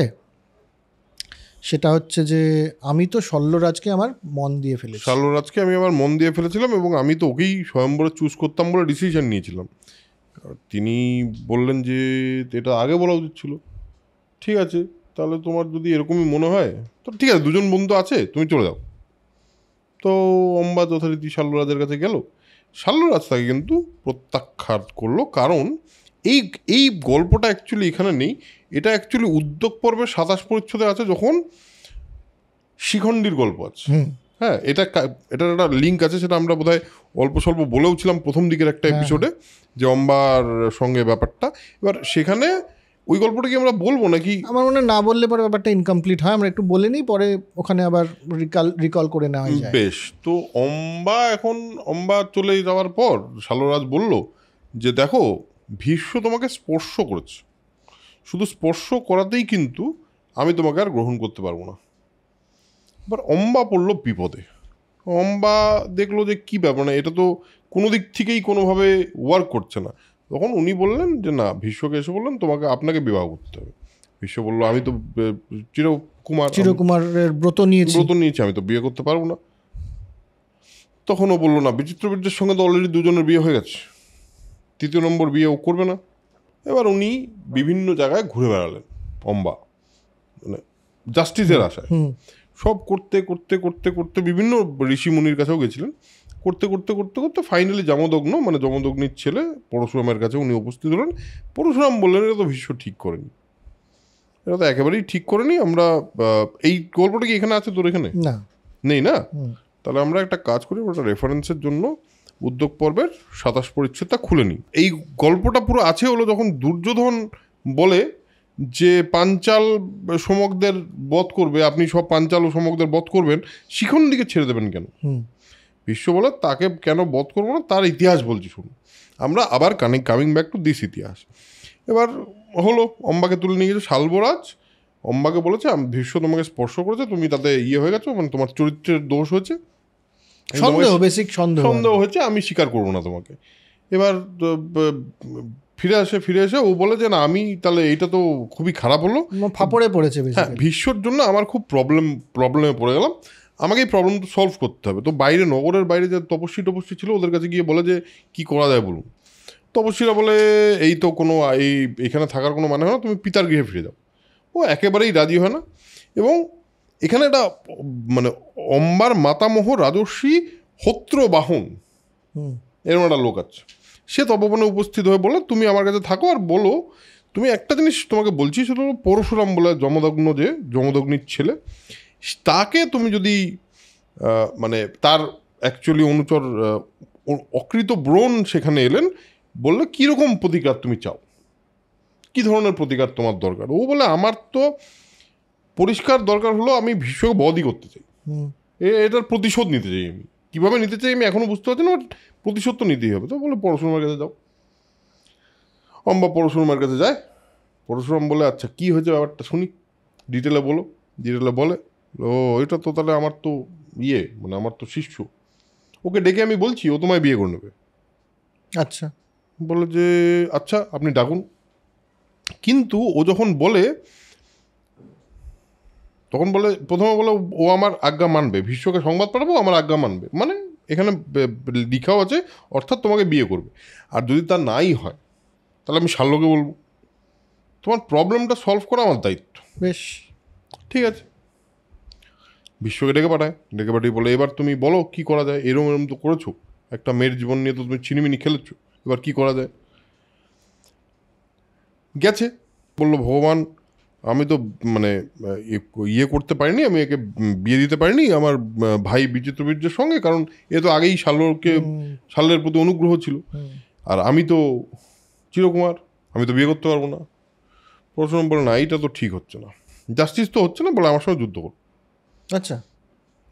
সেটা হচ্ছে যে আমি তো শল্যরাজকে আমার মন দিয়ে ফেলেছি। শাল্যরাজকে আমি আমার মন দিয়ে ফেলেছিলাম এবং আমি তো ওকেই স্বয়ম্বরে চুজ করতাম বলে ডিসিশন নিয়েছিলাম। তিনি বললেন যে এটা আগে বলা উচিত ছিল। ঠিক আছে, তাহলে তোমার যদি এরকমই মনে হয় তো ঠিক আছে, দুজন বন্ধু আছে, তুমি চলে যাও। তো অম্বা যথারীতি শাল্যরাজের কাছে গেল। শাল্যরাজ তাকে কিন্তু প্রত্যাখ্যান করলো, কারণ এই এই গল্পটা অ্যাকচুয়ালি এখানে নেই। এটা অ্যাকচুয়ালি উদ্যোগ পর্বের 27 পরিচ্ছদে আছে, যখন শিখণ্ডীর গল্প আছে। হ্যাঁ, এটার একটা লিঙ্ক আছে, সেটা আমরা বোধহয় অল্প স্বল্প বলেওছিলাম প্রথম দিকের একটা এপিসোডে, যে অম্বার সঙ্গে ব্যাপারটা। এবার সেখানে ওই গল্পটা কি আমরা বলবো নাকি? আমার মনে হয় না বললে পরে ব্যাপারটা ইনকমপ্লিট হয়, আমরা একটু বলে নিই, পরে ওখানে আবার রিকল করে নেওয়া যায়। বেশ, তো অম্বা চলে যাওয়ার পর শাল্যরাজ বলল যে দেখো, ভীষ্ম তোমাকে স্পর্শ করেছে, শুধু স্পর্শ করাতেই কিন্তু আমি তোমাকে আর গ্রহণ করতে পারবো না। এবার অম্বা পড়লো বিপদে। অম্বা দেখলো যে কী ব্যাপার, না এটা তো কোনো দিক থেকেই কোনোভাবে ওয়ার্ক করছে না। তখন উনি বললেন যে না, ভীষ্মকে এসে বললেন আপনাকে বিবাহ করতে হবে। ভীষ্ম বললো আমি তো চিরকুমারের ব্রত নিয়েছি, আমি তো বিয়ে করতে পারবো না। তখন ও বললো না, বিচিত্রবীর্যের সঙ্গে তো অলরেডি দুজনের বিয়ে হয়ে গেছে, তৃতীয় নম্বর বিয়ে ও করবে না। এবার উনি বিভিন্ন জায়গায় ঘুরে বেড়ালেন অম্বা, মানে জাস্টিসের আশায়। সব করতে করতে করতে করতে বিভিন্ন ঋষি মুনির কাছেও গেছিলেন। করতে করতে করতে করতে ফাইনালি যমদগ্নির ছেলে পরশুরামের কাছে উনি উপস্থিত হলেন। পরশুরাম বললেন এটা তো ভীষ্ম ঠিক করেনি, এটা তো একেবারেই ঠিক করেনি। আমরা এই গল্পটা কি এখানে আছে তোর এখানে? না, নেই না? তাহলে আমরা একটা কাজ করি, ওটা রেফারেন্সের জন্য উদ্যোগ পর্বের 27 পরিচ্ছদটা খুলে নিই। এই গল্পটা পুরো আছে হলো যখন দুর্যোধন বলে যে পাঞ্চাল সমকদের বধ করবে, আপনি সব পাঞ্চাল ও সমকদের বধ করবেন, শিখণ্ডীকে ছেড়ে দেবেন কেন? ভীষ্ম বলে তাকে কেন বধ করবো না, তার ইতিহাস বলছি শুনুন। আমরা আবার কামিং ব্যাক টু দিস ইতিহাস। এবার হলো, অম্বাকে তুলে নিয়ে গেছে শাল্বরাজ। অম্বাকে বলেছে ভীষ্ম তোমাকে স্পর্শ করেছে, তুমি তাতে হয়ে গেছো, মানে তোমার চরিত্রের দোষ হয়েছে, সন্দেহ হয়েছে, আমি স্বীকার করবো না তোমাকে। এবার ফিরে এসে ও বলে যে না, আমি তাহলে এইটা তো খুবই খারাপ হলো, ফাপড়ে পড়েছে। হ্যাঁ, ভীষ্মর জন্য আমার খুব প্রবলেমে পড়ে গেলাম, আমাকে এই প্রবলেমটা সলভ করতে হবে। তো নগরের বাইরে যে তপস্বী ছিল, ওদের কাছে গিয়ে বলে যে কি করা যায় বলুন। তপস্বীরা বলে এই তো এখানে থাকার কোনো মানে হয় না, তুমি পিতার গৃহে ফিরে যাও। ও একেবারেই রাজি হয় না। এবং এখানে একটা মানে অম্বার মাতামহ রাজর্ষি হত্রবাহন এরকম একটা লোক আছে, সে তপবনে উপস্থিত হয়ে বলে তুমি আমার কাছে থাকো, আর বলো তুমি একটা জিনিস তোমাকে বলছি, সেটা হলো পরশুরাম বলে যমদগ্নির ছেলে, তাকে তুমি যদি মানে তার অ্যাকচুয়ালি অনুচর অকৃত ব্রণ সেখানে এলেন, বললে কীরকম প্রতিকার তুমি চাও, কী ধরনের প্রতিকার তোমার দরকার। ও বলে আমার তো পরিষ্কার দরকার হলো আমি ভীষ্মকে বধই করতে চাই, এটার প্রতিশোধ নিতে চাই। আমি কীভাবে নিতে চাই আমি এখনও বুঝতে পারছি না, বাট প্রতিশোধ তো নিতেই হবে। তো বলে পরশুরামের কাছে যাও। অম্বা পরশুরামের কাছে যায়। পরশুরাম বলে আচ্ছা কী হয়েছে ব্যাপারটা শুনি, ডিটেলে বলে ও এটা তো তাহলে আমার তো মানে আমার তো শিষ্য, ওকে ডেকে আমি বলছি ও তোমায় বিয়ে করে নেবে। আচ্ছা, বলে যে আচ্ছা আপনি ডাকুন। কিন্তু ও যখন বলে, তখন বলে প্রথমে বলে ও আমার আজ্ঞা মানবে, ভীষ্মকে সংবাদ পাঠাবো আমার আজ্ঞা মানবে, মানে এখানে লিখাও আছে অর্থাৎ তোমাকে বিয়ে করবে। আর যদি তা নাই হয় তাহলে আমি শাল্যকে বলবো, তোমার প্রবলেমটা সলভ করা আমার দায়িত্ব। বেশ, ঠিক আছে। ভীষ্মকে ডেকে পাঠিয়ে বলে এবার তুমি বলো কি করা যায়, এরম তো করেছো, একটা মেয়ের জীবন নিয়ে তো তুমি ছিনিমিনি খেলেছো, এবার কি করা যায়। গেছে, বললো ভগবান আমি তো মানে করতে পারিনি, আমি একে বিয়ে দিতে পারিনি আমার ভাই বিচিত্রবীর্যের সঙ্গে, কারণ এ তো আগেই শাল্যের প্রতি অনুগ্রহ ছিল, আর আমি তো চিরকুমার, আমি তো বিয়ে করতে পারবো না। পরশুরাম বলে না এইটা তো ঠিক হচ্ছে না, জাস্টিস তো হচ্ছে না, বলে আমার সঙ্গে যুদ্ধ করো। আচ্ছা,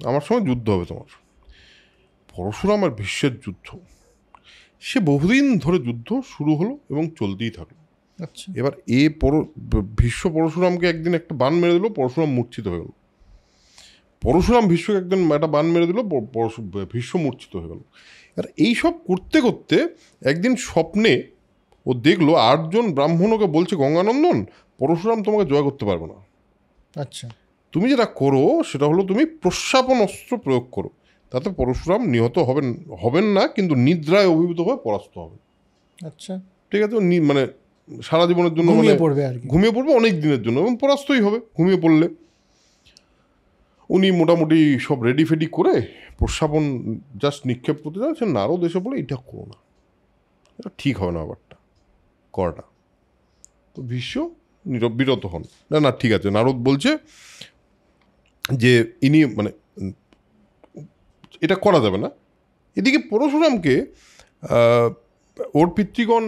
আমার সঙ্গে যুদ্ধ হবে তোমার। পরশুরাম আর ভীষ্মের যুদ্ধ, সে বহুদিন ধরে যুদ্ধ শুরু হলো এবং চলতেই থাকলো। আচ্ছা, এবার ভীষ্ম পরশুরামকে একদিন একটা বান মেরে দিল, পরশুরাম মূর্ছিত হয়ে গেল। পরশুরাম ভীষ্মকে একদিন একটা বান মেরে দিল, ভীষ্ম মূর্ছিত হয়ে গেল। আর এইসব করতে করতে একদিন স্বপ্নে ও দেখলো 8 জন ব্রাহ্মণ ওকে বলছে গঙ্গানন্দন পরশুরাম তোমাকে জয় করতে পারবে না, আচ্ছা তুমি যেটা করো সেটা হলো তুমি প্রস্যাপন অস্ত্র প্রয়োগ করো, তাতে পরশুরাম নিহত হবেন না, কিন্তু নিদ্রায় অভিভূত হয়ে পরাস্ত হবে। আচ্ছা, ঠিক আছে, মানে সারা জীবনের জন্য ঘুমিয়ে মানে পড়বে আর কি। ঘুমিয়ে পড়বে অনেক দিনের জন্য এবং পরাস্তই হবে ঘুমিয়ে পড়লে। উনি মোটামুটি সব রেডি ফেডি করে প্রস্যাপন জাস্ট নিক্ষেপ করতে যাচ্ছেন, নারদ এসে বলে এটা করো না, এটা ঠিক হবে না ব্যাপারটা করাটা। তো ভীষ্ম বিরত হন, না না ঠিক আছে। নারদ বলছে যে ইনি মানে এটা করা যাবে না। এদিকে পরশুরামকে ওর পিতৃগণ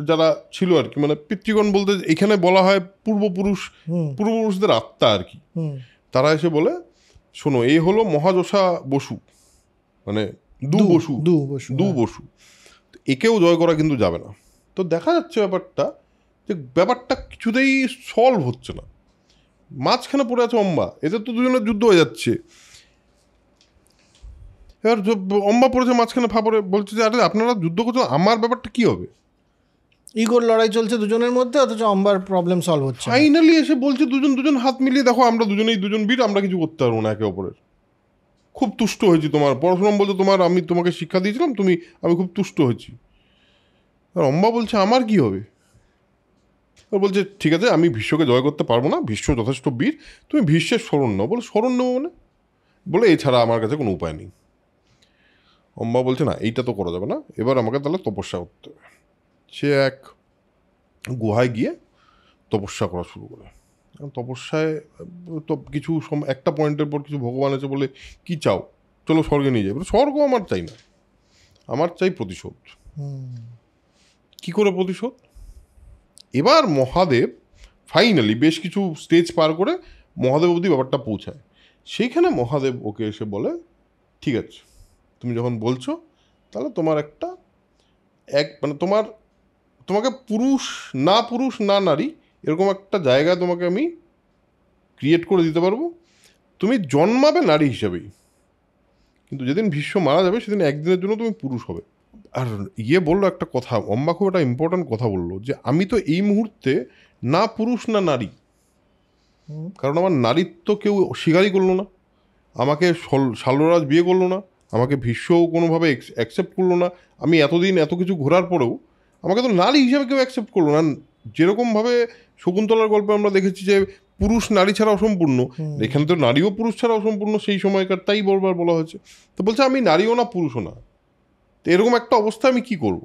যারা ছিল আর কি, মানে পিতৃগণ বলতে এখানে বলা হয় পূর্বপুরুষদের আত্মা আর কি, তারা এসে বলে শোনো এই হলো মহাযশা বসু, মানে দু বসু, একেও জয় করা কিন্তু যাবে না। তো দেখা যাচ্ছে ব্যাপারটা যে ব্যাপারটা কিছুতেই সলভ হচ্ছে না, মাঝখানে পড়ে আছে অম্বা, এদের তো দুজনের যুদ্ধ হয়ে যাচ্ছে। এবার অম্বা পড়েছে মাঝখানে ফাপড়ে, বলছে যে আরে আপনারা যুদ্ধ করছেন, আমার ব্যাপারটা কি হবে? ইগোর লড়াই চলছে দুজনের মধ্যে, অথচ অম্বার প্রবলেম সলভ হচ্ছে। ফাইনালি এসে বলছে দুজন হাত মিলিয়ে দেখো আমরা দুজন বীর, আমরা কিছু করতে পারবো না একে অপরের। খুব তুষ্ট হয়েছি তোমার। পরশুরাম বলছে আমি তোমাকে শিক্ষা দিয়েছিলাম, আমি খুব তুষ্ট হয়েছি। আর অম্বা বলছে আমার কি হবে? বলছে ঠিক আছে আমি ভীষ্মকে জয় করতে পারবো না, ভীষ্ম যথেষ্ট বীর, তুমি ভীষ্মের শরণ নাও। বলে শরণ নেবো মানে? বলে এছাড়া আমার কাছে কোনো উপায় নেই। অম্বা বলছে না এইটা তো করা যাবে না, এবার আমাকে তাহলে তপস্যা করতে হবে। সে এক গুহায় গিয়ে তপস্যা করা শুরু করে। তপস্যায় তো কিছু একটা পয়েন্টের পর কিছু ভগবান আছে বলে কি চাও, চলো স্বর্গে নিয়ে যাবে। স্বর্গ আমার চাই না, আমার চাই প্রতিশোধ। কি করে প্রতিশোধ? এবার মহাদেব ফাইনালি বেশ কিছু স্টেজ পার করে মহাদেব অবধি ব্যাপারটা পৌঁছায়। সেইখানে মহাদেব ওকে এসে বলে ঠিক আছে তুমি যখন বলছো তাহলে তোমার মানে তোমাকে পুরুষ না নারী এরকম একটা জায়গা তোমাকে আমি ক্রিয়েট করে দিতে পারবো, তুমি জন্মাবে নারী হিসেবেই, কিন্তু যেদিন ভীষ্ম মারা যাবে সেদিন একদিনের জন্য তুমি পুরুষ হবে। আর বললো একটা কথা, অম্বা খুব একটা ইম্পর্ট্যান্ট কথা বললো যে আমি তো এই মুহূর্তে না পুরুষ না নারী, কারণ আমার নারীত্ব কেউ স্বীকারই করলো না, আমাকে শাল্যরাজ বিয়ে করলো না, আমাকে ভীষ্মও কোনোভাবে অ্যাকসেপ্ট করলো না, আমি এতদিন এত কিছু ঘোরার পরেও আমাকে তো নারী হিসেবে কেউ অ্যাকসেপ্ট করলো না। যেরকমভাবে শকুন্তলার গল্পে আমরা দেখেছি যে পুরুষ নারী ছাড়া অসম্পূর্ণ, এখানে তো নারীও পুরুষ ছাড়া অসম্পূর্ণ সেই সময়কার, তাই বলবার বলা হয়েছে। তো বলছে আমি নারীও না পুরুষও না, তো এরকম একটা অবস্থা আমি কি করব?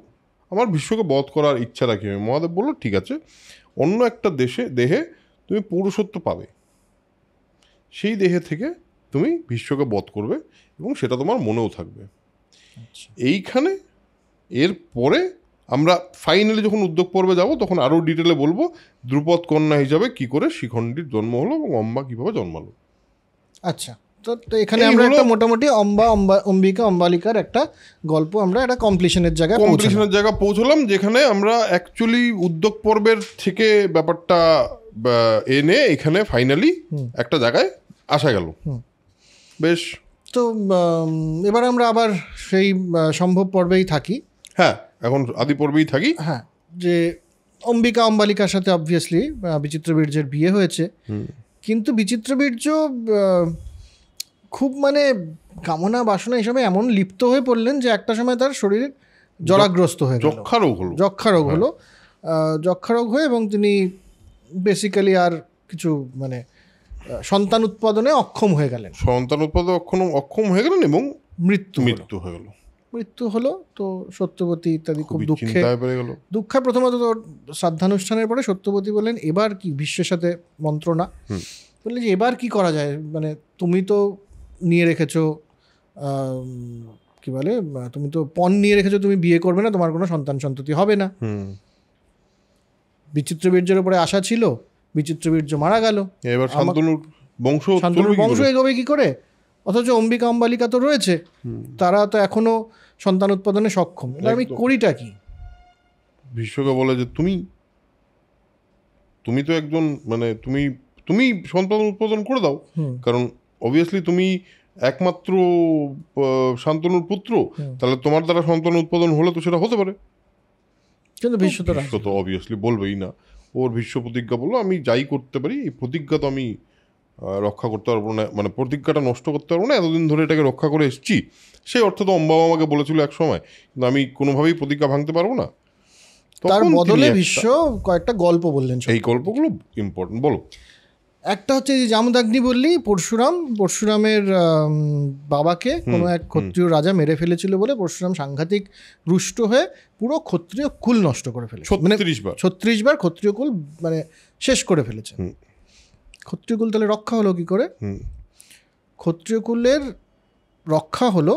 আমার ভীষ্মকে বধ করার ইচ্ছা রাখি আমি। মহাদেব বললো ঠিক আছে অন্য একটা দেহে তুমি পুরুষত্ব পাবে, সেই দেহে থেকে তুমি ভীষ্মকে বধ করবে এবং সেটা তোমার মনেও থাকবে। এইখানে এর পরে আমরা ফাইনালি যখন উদ্যোগ পর্বে যাব তখন আরও ডিটেলে বলবো দ্রুপদ কন্যা হিসাবে কি করে শিখণ্ডীর জন্ম হলো এবং অম্বা কীভাবে জন্মালো। আচ্ছা, তো এখানে আমরা একটা মোটামুটি অম্বিকা অম্বালিকার একটা গল্প আমরা একটা কমপ্লিশনের জায়গা পৌঁছলাম, যেখানে আমরা অ্যাকচুয়ালি উদ্যোগ পর্বের থেকে ব্যাপারটা এনে এখানে ফাইনালি একটা জায়গায় আসা গেল। বেশ, তো এবার আমরা আবার সেই সম্ভব পর্বেই থাকি। হ্যাঁ, এখন আদি পর্বেই থাকি। হ্যাঁ, যে অম্বিকা অম্বালিকার সাথে অবভিয়াসলি বিচিত্রবীর্যের বিয়ে হয়েছে, কিন্তু বিচিত্রবীর্য খুব মানে কামনা বাসনা এসবে এমন লিপ্ত হয়ে পড়লেন যে একটা সময় তার শরীর জরাগ্রস্ত হয়ে গেল, যক্ষা রোগ হয়ে এবং তিনি বেসিক্যালি আর কিছু মানে সন্তান উৎপাদনে অক্ষম হয়ে গেলেন, অক্ষম হয়ে গেলেন এবং মৃত্যু হলো। তো সত্যবতী ইত্যাদি খুব দুঃখে প্রথমত শ্রাদ্ধানুষ্ঠানের পরে সত্যবতী বললেন এবার কি ভীষ্মের সাথে মন্ত্রণা বললেন যে এবার কি করা যায়, মানে তুমি তো নিয়ে রেখেছো কি বলে তুমি তো পণ নিয়ে রেখেছো, তুমি বিয়ে করবে না, তোমার কোনো সন্তান সন্ততি হবে না। বিচিত্রবীর্যের উপরে আশা ছিল, বিচিত্রবীর্য মারা গেল, এবার শান্তনুর বংশ এগোবে কি করে? অথচ অম্বিকা অম্বালিকা তো রয়েছে, তারা তো এখনো সন্তান উৎপাদনে সক্ষম, আমি করিটা কি? ভীষ্মকে বলে যে তুমি তো একজন মানে তুমি সন্তান উৎপাদন করে দাও, কারণ অবভিয়াসলি তুমি একমাত্র শান্তনুর পুত্র, তাহলে তোমার দ্বারা সন্তান উৎপাদন হলে তো সেটা হতে পারে। কিন্তু ভীষ্ম তো ভীষ্ম তো অবভিয়াসলি বলবেই না, ওর ভীষ্ম প্রতিজ্ঞা বললো আমি যাই করতে পারি এই প্রতিজ্ঞা তো আমি রক্ষা করতে পারবো না, মানে প্রতিজ্ঞাটা নষ্ট করতে পারবো না, এতদিন ধরে এটাকে রক্ষা করে এসেছি, সেই অর্থে তো অম্বাবা আমাকে বলেছিল এক সময়, কিন্তু আমি কোনোভাবেই প্রতিজ্ঞা ভাঙতে পারবো না। তার বদলে ভীষ্ম কয়েকটা গল্প বললেন। এই গল্পগুলো ইম্পর্টেন্ট, বলো। একটা হচ্ছে যে জামদাগ্নি বললি, পরশুরামের বাবাকে কোনো এক ক্ষত্রিয় রাজা মেরে ফেলেছিল বলে পরশুরাম সাংঘাতিক রুষ্ট হয়ে পুরো ক্ষত্রিয় কুল নষ্ট করে ফেলেছে, 36 বার ক্ষত্রিয় কুল মানে শেষ করে ফেলেছে। ক্ষত্রিয় কুল তাহলে রক্ষা হলো কি করে? ক্ষত্রিয় কুলের রক্ষা হলো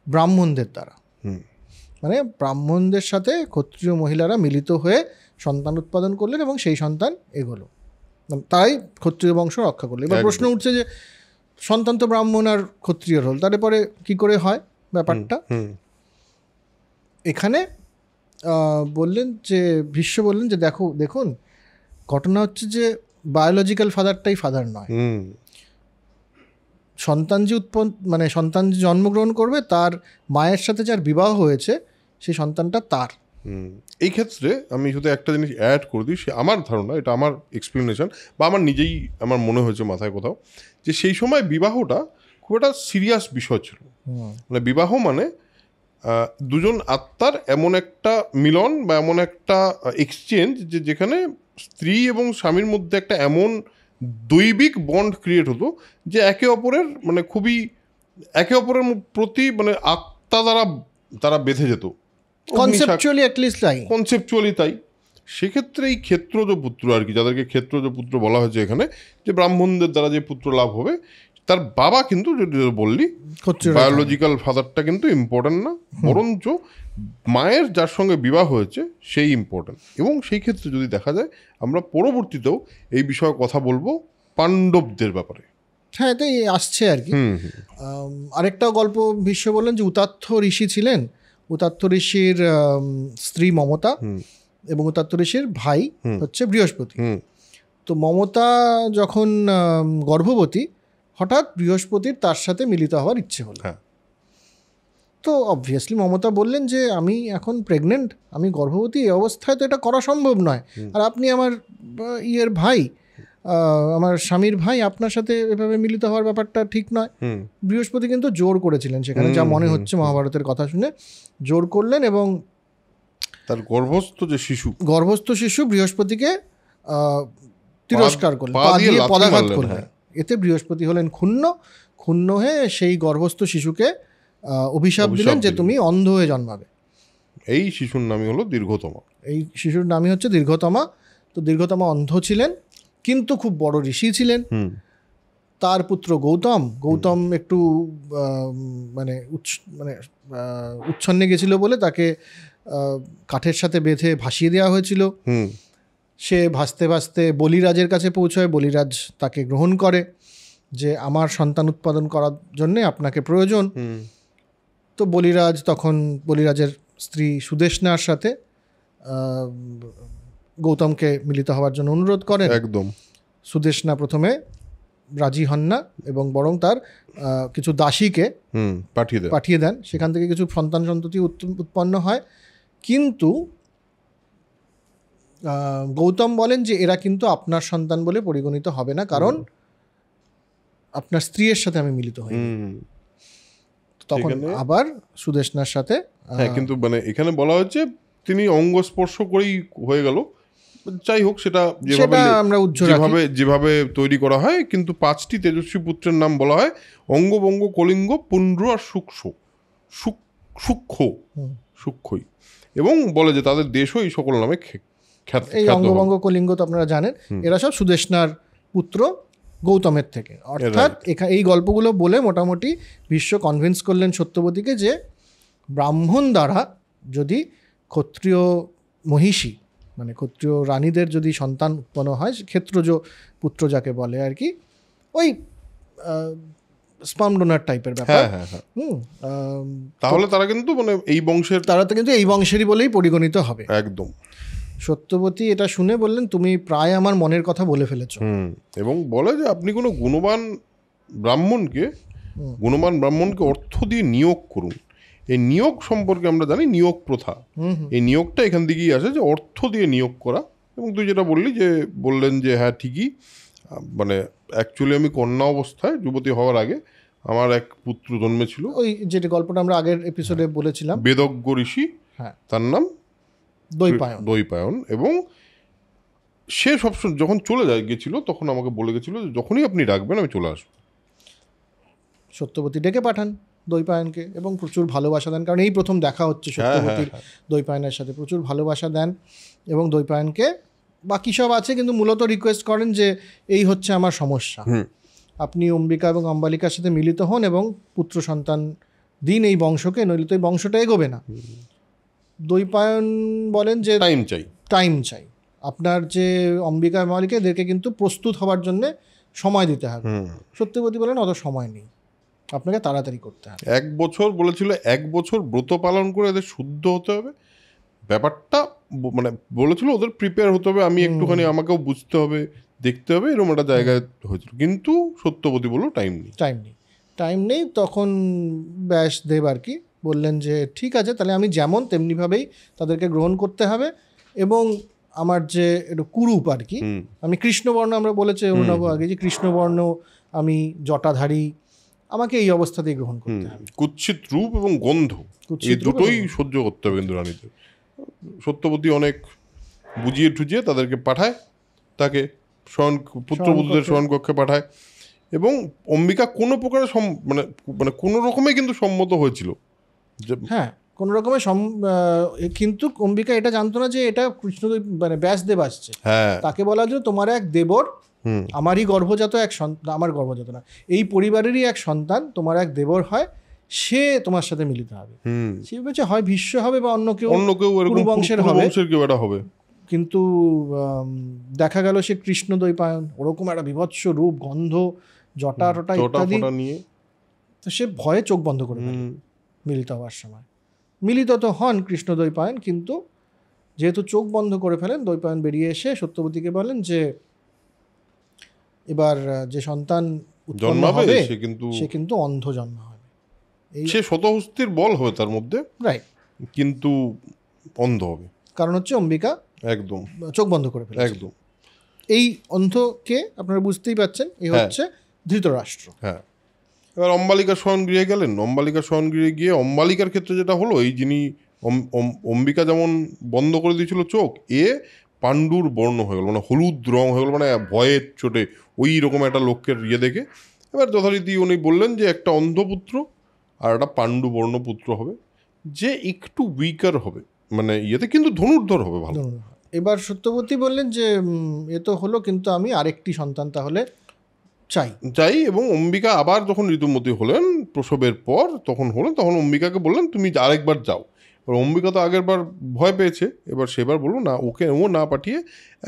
ব্রাহ্মণদের দ্বারা, মানে ব্রাহ্মণদের সাথে ক্ষত্রিয় মহিলারা মিলিত হয়ে সন্তান উৎপাদন করলেন এবং সেই সন্তান এগোলো, তাই ক্ষত্রিয় বংশ রক্ষা করলো। এবার প্রশ্ন উঠছে যে সন্তান তো ব্রাহ্মণ আর ক্ষত্রিয়র হল, তারপরে কি করে হয় ব্যাপারটা? এখানে বললেন যে ভীষ্ম বললেন যে দেখুন ঘটনা হচ্ছে যে বায়োলজিক্যাল ফাদারটাই ফাদার নয়, সন্তান যে জন্মগ্রহণ করবে তার মায়ের সাথে যার বিবাহ হয়েছে সেই সন্তানটা তার। এই ক্ষেত্রে আমি শুধু একটা জিনিস অ্যাড করে দিই, সে আমার ধারণা, এটা আমার এক্সপ্লেনেশন বা আমার নিজেই আমার মনে হয়েছে মাথায় কোথাও, যে সেই সময় বিবাহটা খুব একটা সিরিয়াস বিষয় ছিল। মানে বিবাহ মানে দুজন আত্মার এমন একটা মিলন বা এমন একটা এক্সচেঞ্জ যেখানে স্ত্রী এবং স্বামীর মধ্যে একটা এমন দৈবিক বন্ড ক্রিয়েট হতো যে একে অপরের প্রতি মানে আত্মা দ্বারা তারা বেঁধে যেত, কনসেপচুয়ালি তাই। সেক্ষেত্রে এই ক্ষেত্রজ পুত্র আর কি, যাদেরকে ক্ষেত্রজ পুত্র বলা হয়েছে এখানে, যে ব্রাহ্মণদের দ্বারা যে পুত্র লাভ হবে, তার বাবা কিন্তু বললি বায়োলজিক্যাল ফাদারটা কিন্তু ইম্পর্টেন্ট না, বরঞ্চ মায়ের যার সঙ্গে বিবাহ হয়েছে সেই ইম্পর্টেন্ট। এবং সেই ক্ষেত্রে যদি দেখা যায় আমরা পরবর্তীতেও এই বিষয়ে কথা বলবো পাণ্ডবদের ব্যাপারে। হ্যাঁ, এটাই আসছে আর কি। আরেকটা গল্প ভীষ্ম বললেন যে উতাত্থ ঋষি ছিলেন, উতাত্থ ঋষির স্ত্রী মমতা এবং উতাত্থ ঋষির ভাই হচ্ছে বৃহস্পতি। তো মমতা যখন গর্ভবতী, হঠাৎ বৃহস্পতির তার সাথে মিলিত হওয়ার ইচ্ছে হলো। তো অবভিয়াসলি মমতা বললেন যে আমি এখন প্রেগনেন্ট, আমি গর্ভবতী, এই অবস্থায় তো এটা করা সম্ভব নয়, আর আপনি আমার ভাই, আমার স্বামীর ভাই, আপনার সাথে এভাবে মিলিত হওয়ার ব্যাপারটা ঠিক নয়। বৃহস্পতি কিন্তু জোর করেছিলেন সেখানে, যা মনে হচ্ছে মহাভারতের কথা শুনে জোর করলেন, এবং তার গর্ভস্থ শিশু বৃহস্পতিকে তিরস্কার করলেন, পা দিয়ে পদাঘাত করলেন। এতে বৃহস্পতি হলেন ক্ষুণ্ণ হয়ে সেই গর্ভস্থ শিশুকে অভিশাপ দিলেন যে তুমি অন্ধ হয়ে জন্মাবে। এই শিশুর নামই হলো দীর্ঘতমা। এই শিশুর নামই হচ্ছে দীর্ঘতমা। তো দীর্ঘতমা অন্ধ ছিলেন কিন্তু খুব বড় ঋষি ছিলেন। তার পুত্র গৌতম একটু মানে উচ্ছন্নে গেছিল বলে তাকে কাঠের সাথে বেঁধে ভাসিয়ে দেওয়া হয়েছিল। সে ভাসতে ভাসতে বলিরাজের কাছে পৌঁছয়, বলিরাজ তাকে গ্রহণ করে যে আমার সন্তান উৎপাদন করার জন্যে আপনাকে প্রয়োজন। তো বলিরাজের স্ত্রী সুদেষ্ণার সাথে গৌতমকে মিলিত হওয়ার জন্য অনুরোধ করেন। একদম। সুদেষ্ণা প্রথমে রাজি হন না এবং বরং তার কিছু দাসীকে পাঠিয়ে দেন, সেখান থেকে কিছু সন্তান সন্ততি উৎপন্ন হয়। কিন্তু গৌতম বলেন যে এরা কিন্তু আপনার সন্তান বলে পরিগণিত হবে না, কারণ আপনার স্ত্রীর সাথে আমি মিলিত হই। তখন আবার সুদেষ্ণার সাথে কিন্তু মানে এখানে বলা হচ্ছে তিনি অঙ্গ স্পর্শ করেই হয়ে গেল। যাই হোক, সেটা যেভাবে তৈরি করা হয়, কিন্তু 5টি তেজস্বী পুত্রের নাম বলা হয় অঙ্গ, বঙ্গ, কলিঙ্গ, পুণ্ড্র আর সূক্ষ্মই, এবং বলে যে তাদের দেশও এই সকল নামে খ্যাত। এই অঙ্গবঙ্গ কলিঙ্গ তো আপনারা জানেন, এরা সব সুদেষ্ণার পুত্র গৌতমের থেকে। অর্থাৎ এই গল্পগুলো বলে মোটামুটি ভীষ্ম কনভিন্স করলেন সত্যবতীকে যে ব্রাহ্মণ দ্বারা যদি ক্ষত্রিয় মহিষী মানে ক্ষত্রিয় রানীদের যদি সন্তান উৎপন্ন হয়, ক্ষেত্রজ পুত্র যাকে বলে আর কি, ওই স্পার্ম ডোনার টাইপের ব্যাপার, তাহলে তারা কিন্তু মানে এই বংশেরই বলেই পরিগণিত হবে। একদম। সত্যবতী এটা শুনে বললেন তুমি প্রায় আমার মনের কথা বলে ফেলেছো, এবং বলে যে আপনি কোনো গুণবান ব্রাহ্মণকে অর্থ দিয়ে নিয়োগ করুন এই নিয়োগ সম্পর্কে আমরা জানি নিয়োগ প্রথা, এই নিয়োগটা এখান থেকেই আসে, যে অর্থ দিয়ে নিয়োগ করা। এবং তুই যেটা বললেন যে হ্যাঁ ঠিকই, মানে অ্যাকচুয়ালি আমি কন্যা অবস্থায়, যুবতী হওয়ার আগে আমার এক পুত্র জন্মেছিল, ওই যেটা গল্পটা আমরা আগের এপিসোডে বলেছিলাম, বেদজ্ঞ ঋষি, হ্যাঁ, তার নাম দৈপায়ন। দৈপায়ন। এবং সে সবসময় যখন চলে গেছিল তখন আমাকে বলে গেছিল যে যখনই আপনি ডাকবেন আমি চলে আসবো। সত্যবতী ডেকে পাঠান দৈপায়নকে এবং প্রচুর ভালোবাসা দেন, কারণ এই প্রথম দেখা হচ্ছে সত্যবতীর দৈপায়নের সাথে, প্রচুর ভালোবাসা দেন এবং দৈপায়নকে বাকি সব আছে কিন্তু মূলত রিকোয়েস্ট করেন যে এই হচ্ছে আমার সমস্যা, আপনি অম্বিকা এবং অম্বালিকার সাথে মিলিত হন এবং পুত্র সন্তান দিন এই বংশকে, নইলে তো এই বংশটা এগোবে না। দৈপায়ন বলেন যে টাইম চাই, আপনার যে অম্বিকা অম্বালিকা এদেরকে কিন্তু প্রস্তুত হওয়ার জন্য সময় দিতে হবে। সত্যবতী বলেন অত সময় নেই, আপনাকে তাড়াতাড়ি করতে হবে। 1 বছর বলেছিল, 1 বছর ব্রত পালন করে এদের শুদ্ধ হতে হবে, ব্যাপারটা মানে বলেছিল ওদের প্রিপেয়ার হতে হবে, আমি একটুখানি আমাকেও বুঝতে হবে, দেখতে হবে, এরকম একটা জায়গায় হয়েছিল। কিন্তু সত্যবতী বললো টাইম নেই। তখন ব্যাসদেব আর কি বললেন যে ঠিক আছে, তাহলে আমি যেমন তেমনিভাবেই তাদেরকে গ্রহণ করতে হবে, এবং আমার যে একটু কুরূপ আর কি, আমি কৃষ্ণবর্ণ, আমরা বলেছি অভিনব আগে যে কৃষ্ণবর্ণ, আমি জটাধারী, আমাকে এই অবস্থাতেই গ্রহণ করতে হবে। কুৎসিত রূপ এবং গন্ধ, এই দুটোই সহ্য করতে হবে কিন্তু রানীদের। সত্যবতী অনেক বুঝিয়ে টুজিয়ে তাদেরকে পাঠায়, তাকে পুত্রবধূদের শয়নকক্ষে পাঠায়, এবং অম্বিকা কোনো প্রকারে মানে কোনো রকমে কিন্তু সম্মত হয়েছিল। হ্যাঁ, কোনো রকমের কিন্তু অম্বিকা এটা জানতো না যে এটা কৃষ্ণদেব মানে ব্যাসদেব আসছে। তাকে বলা যে তোমার এক দেবর, আমারই গর্ভজাত এক সন্তান, আমার গর্ভজাত না, এই পরিবারেরই এক সন্তান তোমার এক দেবর হয়, সে তোমার সাথে মিলিত হবে। সে ভেবেছে হয় ভীষ্ম হবে বা অন্য কেউ বংশের হবে, কিন্তু দেখা গেল সে কৃষ্ণ দৈপায়ন, ওরকম একটা বিভৎস রূপ, গন্ধ, জটা টটা ইত্যাদি নিয়ে, তো সে ভয়ে চোখ বন্ধ করে মিলিত হওয়ার সময়। মিলিত তো হন কৃষ্ণ দৈপায়ন, কিন্তু যেহেতু চোখ বন্ধ করে ফেলেন, দৈপায়ন বেরিয়ে এসে সত্যবতীকে বলেন যে এবার যে সন্তান উৎপন্ন হবে সে কিন্তু অন্ধ জন্ম হবে, সে শতহস্তির বল হবে তার মধ্যে, রাইট, কিন্তু অন্ধ হবে, কারণ হচ্ছে অম্বিকা একদম চোখ বন্ধ করে ফেলে। একদম এই অন্ধকে আপনারা বুঝতেই পাচ্ছেন, এই হচ্ছে ধৃতরাষ্ট্র। হ্যাঁ, এবার অম্বালিকার শয়নগৃহে গেলেন। অম্বালিকার শয়নগৃহে গিয়ে অম্বালিকার ক্ষেত্রে যেটা হলো, এই যিনি অম্বিকা যেমন বন্ধ করে দিয়েছিল চোখ, পাণ্ডুর বর্ণ হয়ে গেল, মানে হলুদ রং হয়ে গেল, মানে ভয়ের চোটে ওই রকম একটা লোকের দেখে। এবার যথারীতি উনি বললেন যে একটা অন্ধপুত্র আর একটা পাণ্ডু বর্ণ পুত্র হবে, যে একটু উইকার হবে, মানে কিন্তু ধনুর্ধর হবে ভালো। এবার সত্যবতী বললেন যে এ তো হলো, কিন্তু আমি আরেকটি সন্তান তাহলে চাই। এবং অম্বিকা আবার যখন ঋতুমতী হলেন প্রসবের পর, তখন অম্বিকাকে বললেন তুমি আরেকবার যাও। এবার অম্বিকা তো আগের বার ভয় পেয়েছে, এবার সেবার বললো না, ও না পাঠিয়ে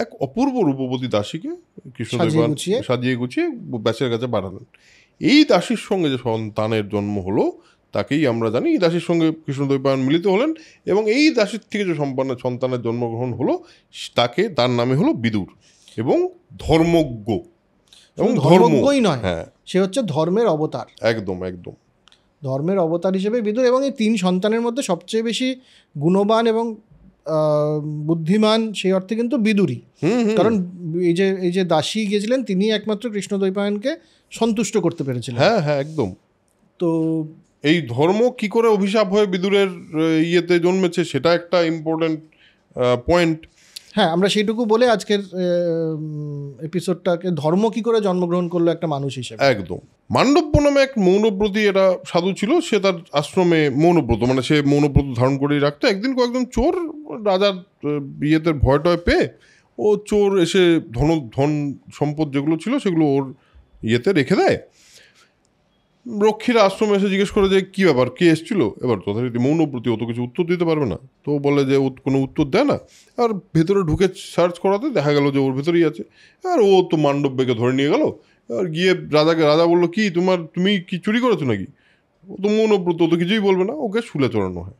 এক অপূর্ব রূপবতী দাসীকে কৃষ্ণদেব সাজিয়ে গুছিয়ে ব্যাসের কাছে পাঠালেন। এই দাসীর সঙ্গে যে সন্তানের জন্ম হলো তাকেই আমরা জানি, এই দাসীর সঙ্গে কৃষ্ণদৈপায়ন মিলিত হলেন, এবং এই দাসীর থেকে যে সন্তানের জন্মগ্রহণ হলো তার নামে হলো বিদুর, এবং ধর্মজ্ঞ, এবং ধর্মজ্ঞই নয়, সে হচ্ছে ধর্মের অবতার, একদম ধর্মের অবতার হিসেবে বিদুর। এবং এই 3 সন্তানের মধ্যে সবচেয়ে বেশি গুণবান এবং বুদ্ধিমান সেই অর্থে কিন্তু বিদুরই, কারণ এই যে দাসী গিয়েছিলেন তিনি একমাত্র কৃষ্ণদৈপায়নকে সন্তুষ্ট করতে পেরেছিলেন। হ্যাঁ একদম। তো এই ধর্ম কি করে অভিশাপ হয়ে বিদুরের জন্মেছে, সেটা একটা ইম্পর্টেন্ট পয়েন্ট। হ্যাঁ, আমরা সেইটুকু বলে আজকের এপিসোডটাকে, ধর্ম কি করে জন্মগ্রহণ করলো একটা মানুষ হিসেবে। একদম। মান্ডব্য নামে এক মৌনব্রতী এটা সাধু ছিল, সে তার আশ্রমে মৌনব্রত, মানে সে মৌনব্রত ধারণ করেই রাখতো। একদিন কয়েকজন চোর রাজার ভয় টয় পেয়ে, ও চোর এসে ধন সম্পদ যেগুলো ছিল সেগুলো ওর রেখে দেয়। রক্ষীরা আশ্রমে এসে জিজ্ঞেস করে যে কী ব্যাপার, কে এসেছিল? এবার যথারীতি মৌনব্রতী ও তো কিছু উত্তর দিতে পারবে না, তো বলে যে ও কোনো উত্তর দেয় না। আর ভেতরে ঢুকে সার্চ করাতে দেখা গেল যে ওর ভেতরেই আছে। আর ও তো মান্ডব্যকে ধরে নিয়ে গেল, আর গিয়ে রাজা বললো কি তুমি কি চুরি করেছো নাকি? ও তো মৌনব্রত, ও তো কিছুই বলবে না, ওকে শুলে চড়ানো হয়।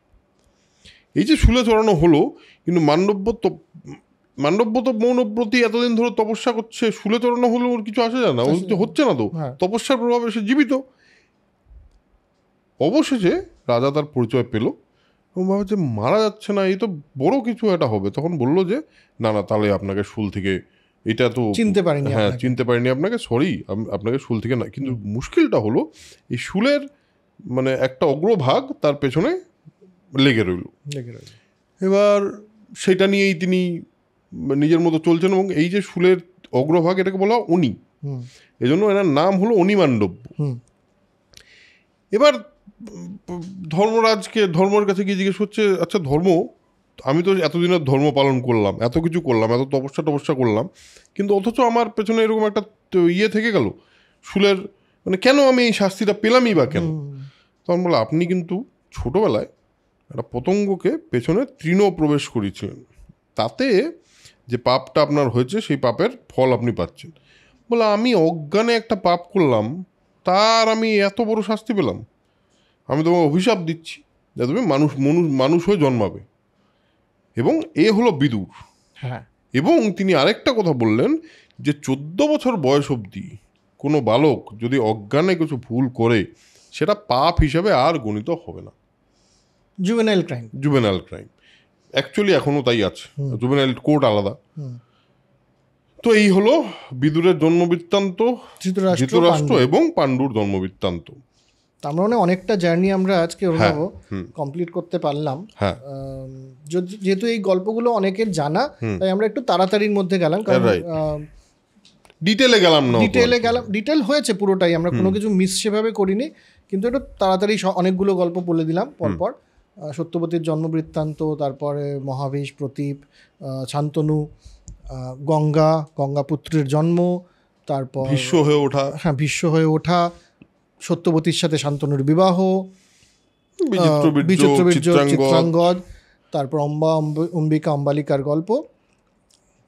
এই যে শুলে চড়ানো হলো, কিন্তু মান্ডব্য তো মৌনব্রতী এতদিন ধরে তপস্যা করছে, শুলে চড়ানো হলো ওর কিছু আসে যায় না, ও হচ্ছে না, তো তপস্যার প্রভাবে সে জীবিত। অবশেষে রাজা তার পরিচয় পেল এবং ভাবে যে মারা যাচ্ছে না, এই তো বড় কিছু একটা হবে। তখন বললো যে না না, তাহলে আপনাকে শুল থেকে, এটা তো চিনতে পারিনি হ্যাঁ আপনাকে। চিনতে পারিনি আপনাকে, সরি, আপনাকে শুল থেকে না। কিন্তু মুশকিলটা হলো এই শুলের মানে একটা অগ্রভাগ তার পেছনে লেগে রইল। এবার সেটা নিয়েই তিনি নিজের মতো চলছেন এবং এই যে শুলের অগ্রভাগ, এটাকে বলা হয় অনি, এজন্য এনার নাম হলো অনিমান্ডব্য। এবার ধর্মের কাছে গিয়ে জিজ্ঞেস করছে, আচ্ছা ধর্ম, আমি তো এতদিনের ধর্ম পালন করলাম, এত কিছু করলাম, এত তপস্যা করলাম, কিন্তু অথচ আমার পেছনে এরকম একটা ইয়ে থেকে গেল শুলের, মানে কেন আমি এই শাস্তিটা পেলামই বা কেন? তখন বলে, আপনি কিন্তু ছোটবেলায় একটা পতঙ্গকে পেছনে তৃণ প্রবেশ করিয়েছিলেন, তাতে যে পাপটা আপনার হয়েছে সেই পাপের ফল আপনি পাচ্ছেন। বলে, আমি অজ্ঞানে একটা পাপ করলাম, তার আমি এত বড় শাস্তি পেলাম? আমি তোমাকে অভিশাপ দিচ্ছি যে তুমি মানুষ হয়ে জন্মাবে। এবং এ হলো বিদুর। হ্যাঁ, এবং তিনি আরেকটা কথা বললেন যে 14 বছর বয়স অবধি কোনো বালক যদি অজ্ঞানে কিছু ভুল করে, সেটা পাপ হিসাবে আর গণিত হবে না। জুভেনাইল ক্রাইম অ্যাকচুয়ালি এখনো তাই আছে, জুভেনাইল কোর্ট আলাদা। তো এই হলো বিদুরের জন্মবৃত্তান্ত, ধৃতরাষ্ট্র এবং পাণ্ডুর জন্মবৃত্তান্ত। আমরা অনেকটা জার্নি আমরা আজকে কমপ্লিট করতে পারলাম। যেহেতু এই গল্পগুলো অনেকের জানা, তাই আমরা একটু তাড়াতাড়ির মধ্যে গেলাম, কারণ ডিটেল হয়েছে পুরোটাই, আমরা কোনো কিছু মিস সেভাবে করিনি, কিন্তু একটু তাড়াতাড়ি অনেকগুলো গল্প বলে দিলাম পরপর। সত্যবতীর জন্মবৃত্তান্ত, তারপরে মহাবিশ, প্রতীপ, শান্তনু, গঙ্গাপুত্রের জন্ম, তারপর ভীষ্ম হয়ে ওঠা, সত্যবতীর সাথে শান্তনুর বিবাহ, বিচিত্রবীর্য, চিত্রাঙ্গদ, তারপর অম্বিকার গল্প,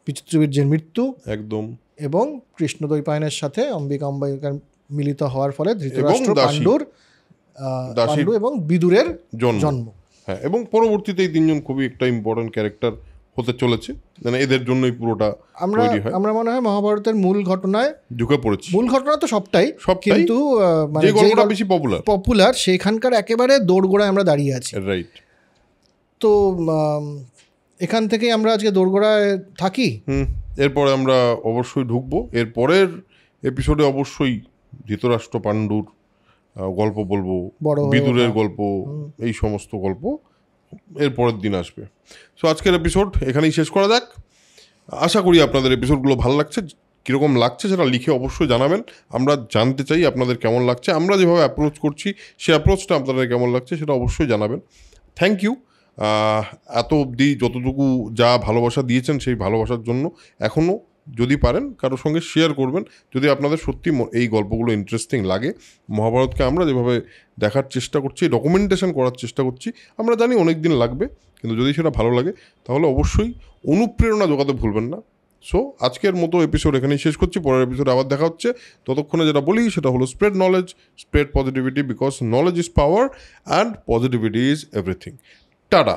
বিচিত্রবীর্যের মৃত্যু একদম, এবং কৃষ্ণদ্বৈপায়নের সাথে অম্বিকার মিলিত হওয়ার ফলে ধৃতরাষ্ট্র, পাণ্ডু এবং বিদুরের জন্ম। হ্যাঁ, এবং পরবর্তীতে এই তিনজন খুবই একটা ইম্পর্টেন্ট ক্যারেক্টার হতে চলেছে, মানে এদের জন্যই পুরোটা আমরা মনে হয় মহাভারতের মূল ঘটনায় ঢুকে পড়েছি। মূল ঘটনা তো সবটাই, কিন্তু যে গল্পটা বেশি পপুলার সেখানকার একেবারে দোরগোড়ায় আমরা দাঁড়িয়ে আছি। রাইট। তো এখান থেকে আমরা আজকে দোরগোড়ায় থাকি। এরপরে আমরা অবশ্যই ঢুকবো, এর পরের এপিসোডে অবশ্যই ধৃতরাষ্ট্র পাণ্ডুর গল্প বলবো, বিদুরের গল্প, এই সমস্ত গল্প এর পরের দিন আসবে। সো আজকের এপিসোড এখানেই শেষ করা যাক। আশা করি আপনাদের এপিসোডগুলো ভালো লাগছে। কীরকম লাগছে সেটা লিখে অবশ্যই জানাবেন, আমরা জানতে চাই আপনাদের কেমন লাগছে, আমরা যেভাবে অ্যাপ্রোচ করছি সেই অ্যাপ্রোচটা আপনাদের কেমন লাগছে সেটা অবশ্যই জানাবেন। থ্যাংক ইউ এত অবধি যতটুকু যা ভালোবাসা দিয়েছেন সেই ভালোবাসার জন্য। এখনও যদি পারেন কারোর সঙ্গে শেয়ার করবেন, যদি আপনাদের সত্যি এই গল্পগুলো ইন্টারেস্টিং লাগে। মহাভারতকে আমরা যেভাবে দেখার চেষ্টা করছি, ডকুমেন্টেশন করার চেষ্টা করছি, আমরা জানি অনেক দিন লাগবে, কিন্তু যদি সেটা ভালো লাগে তাহলে অবশ্যই অনুপ্রেরণা জোগাতে ভুলবেন না। সো আজকের মতো এপিসোড এখানেই শেষ করছি, পরের এপিসোডে আবার দেখা হচ্ছে। ততক্ষণে যেটা বলি সেটা হলো spread knowledge, spread positivity, because knowledge is power and positivity is everything. Tata.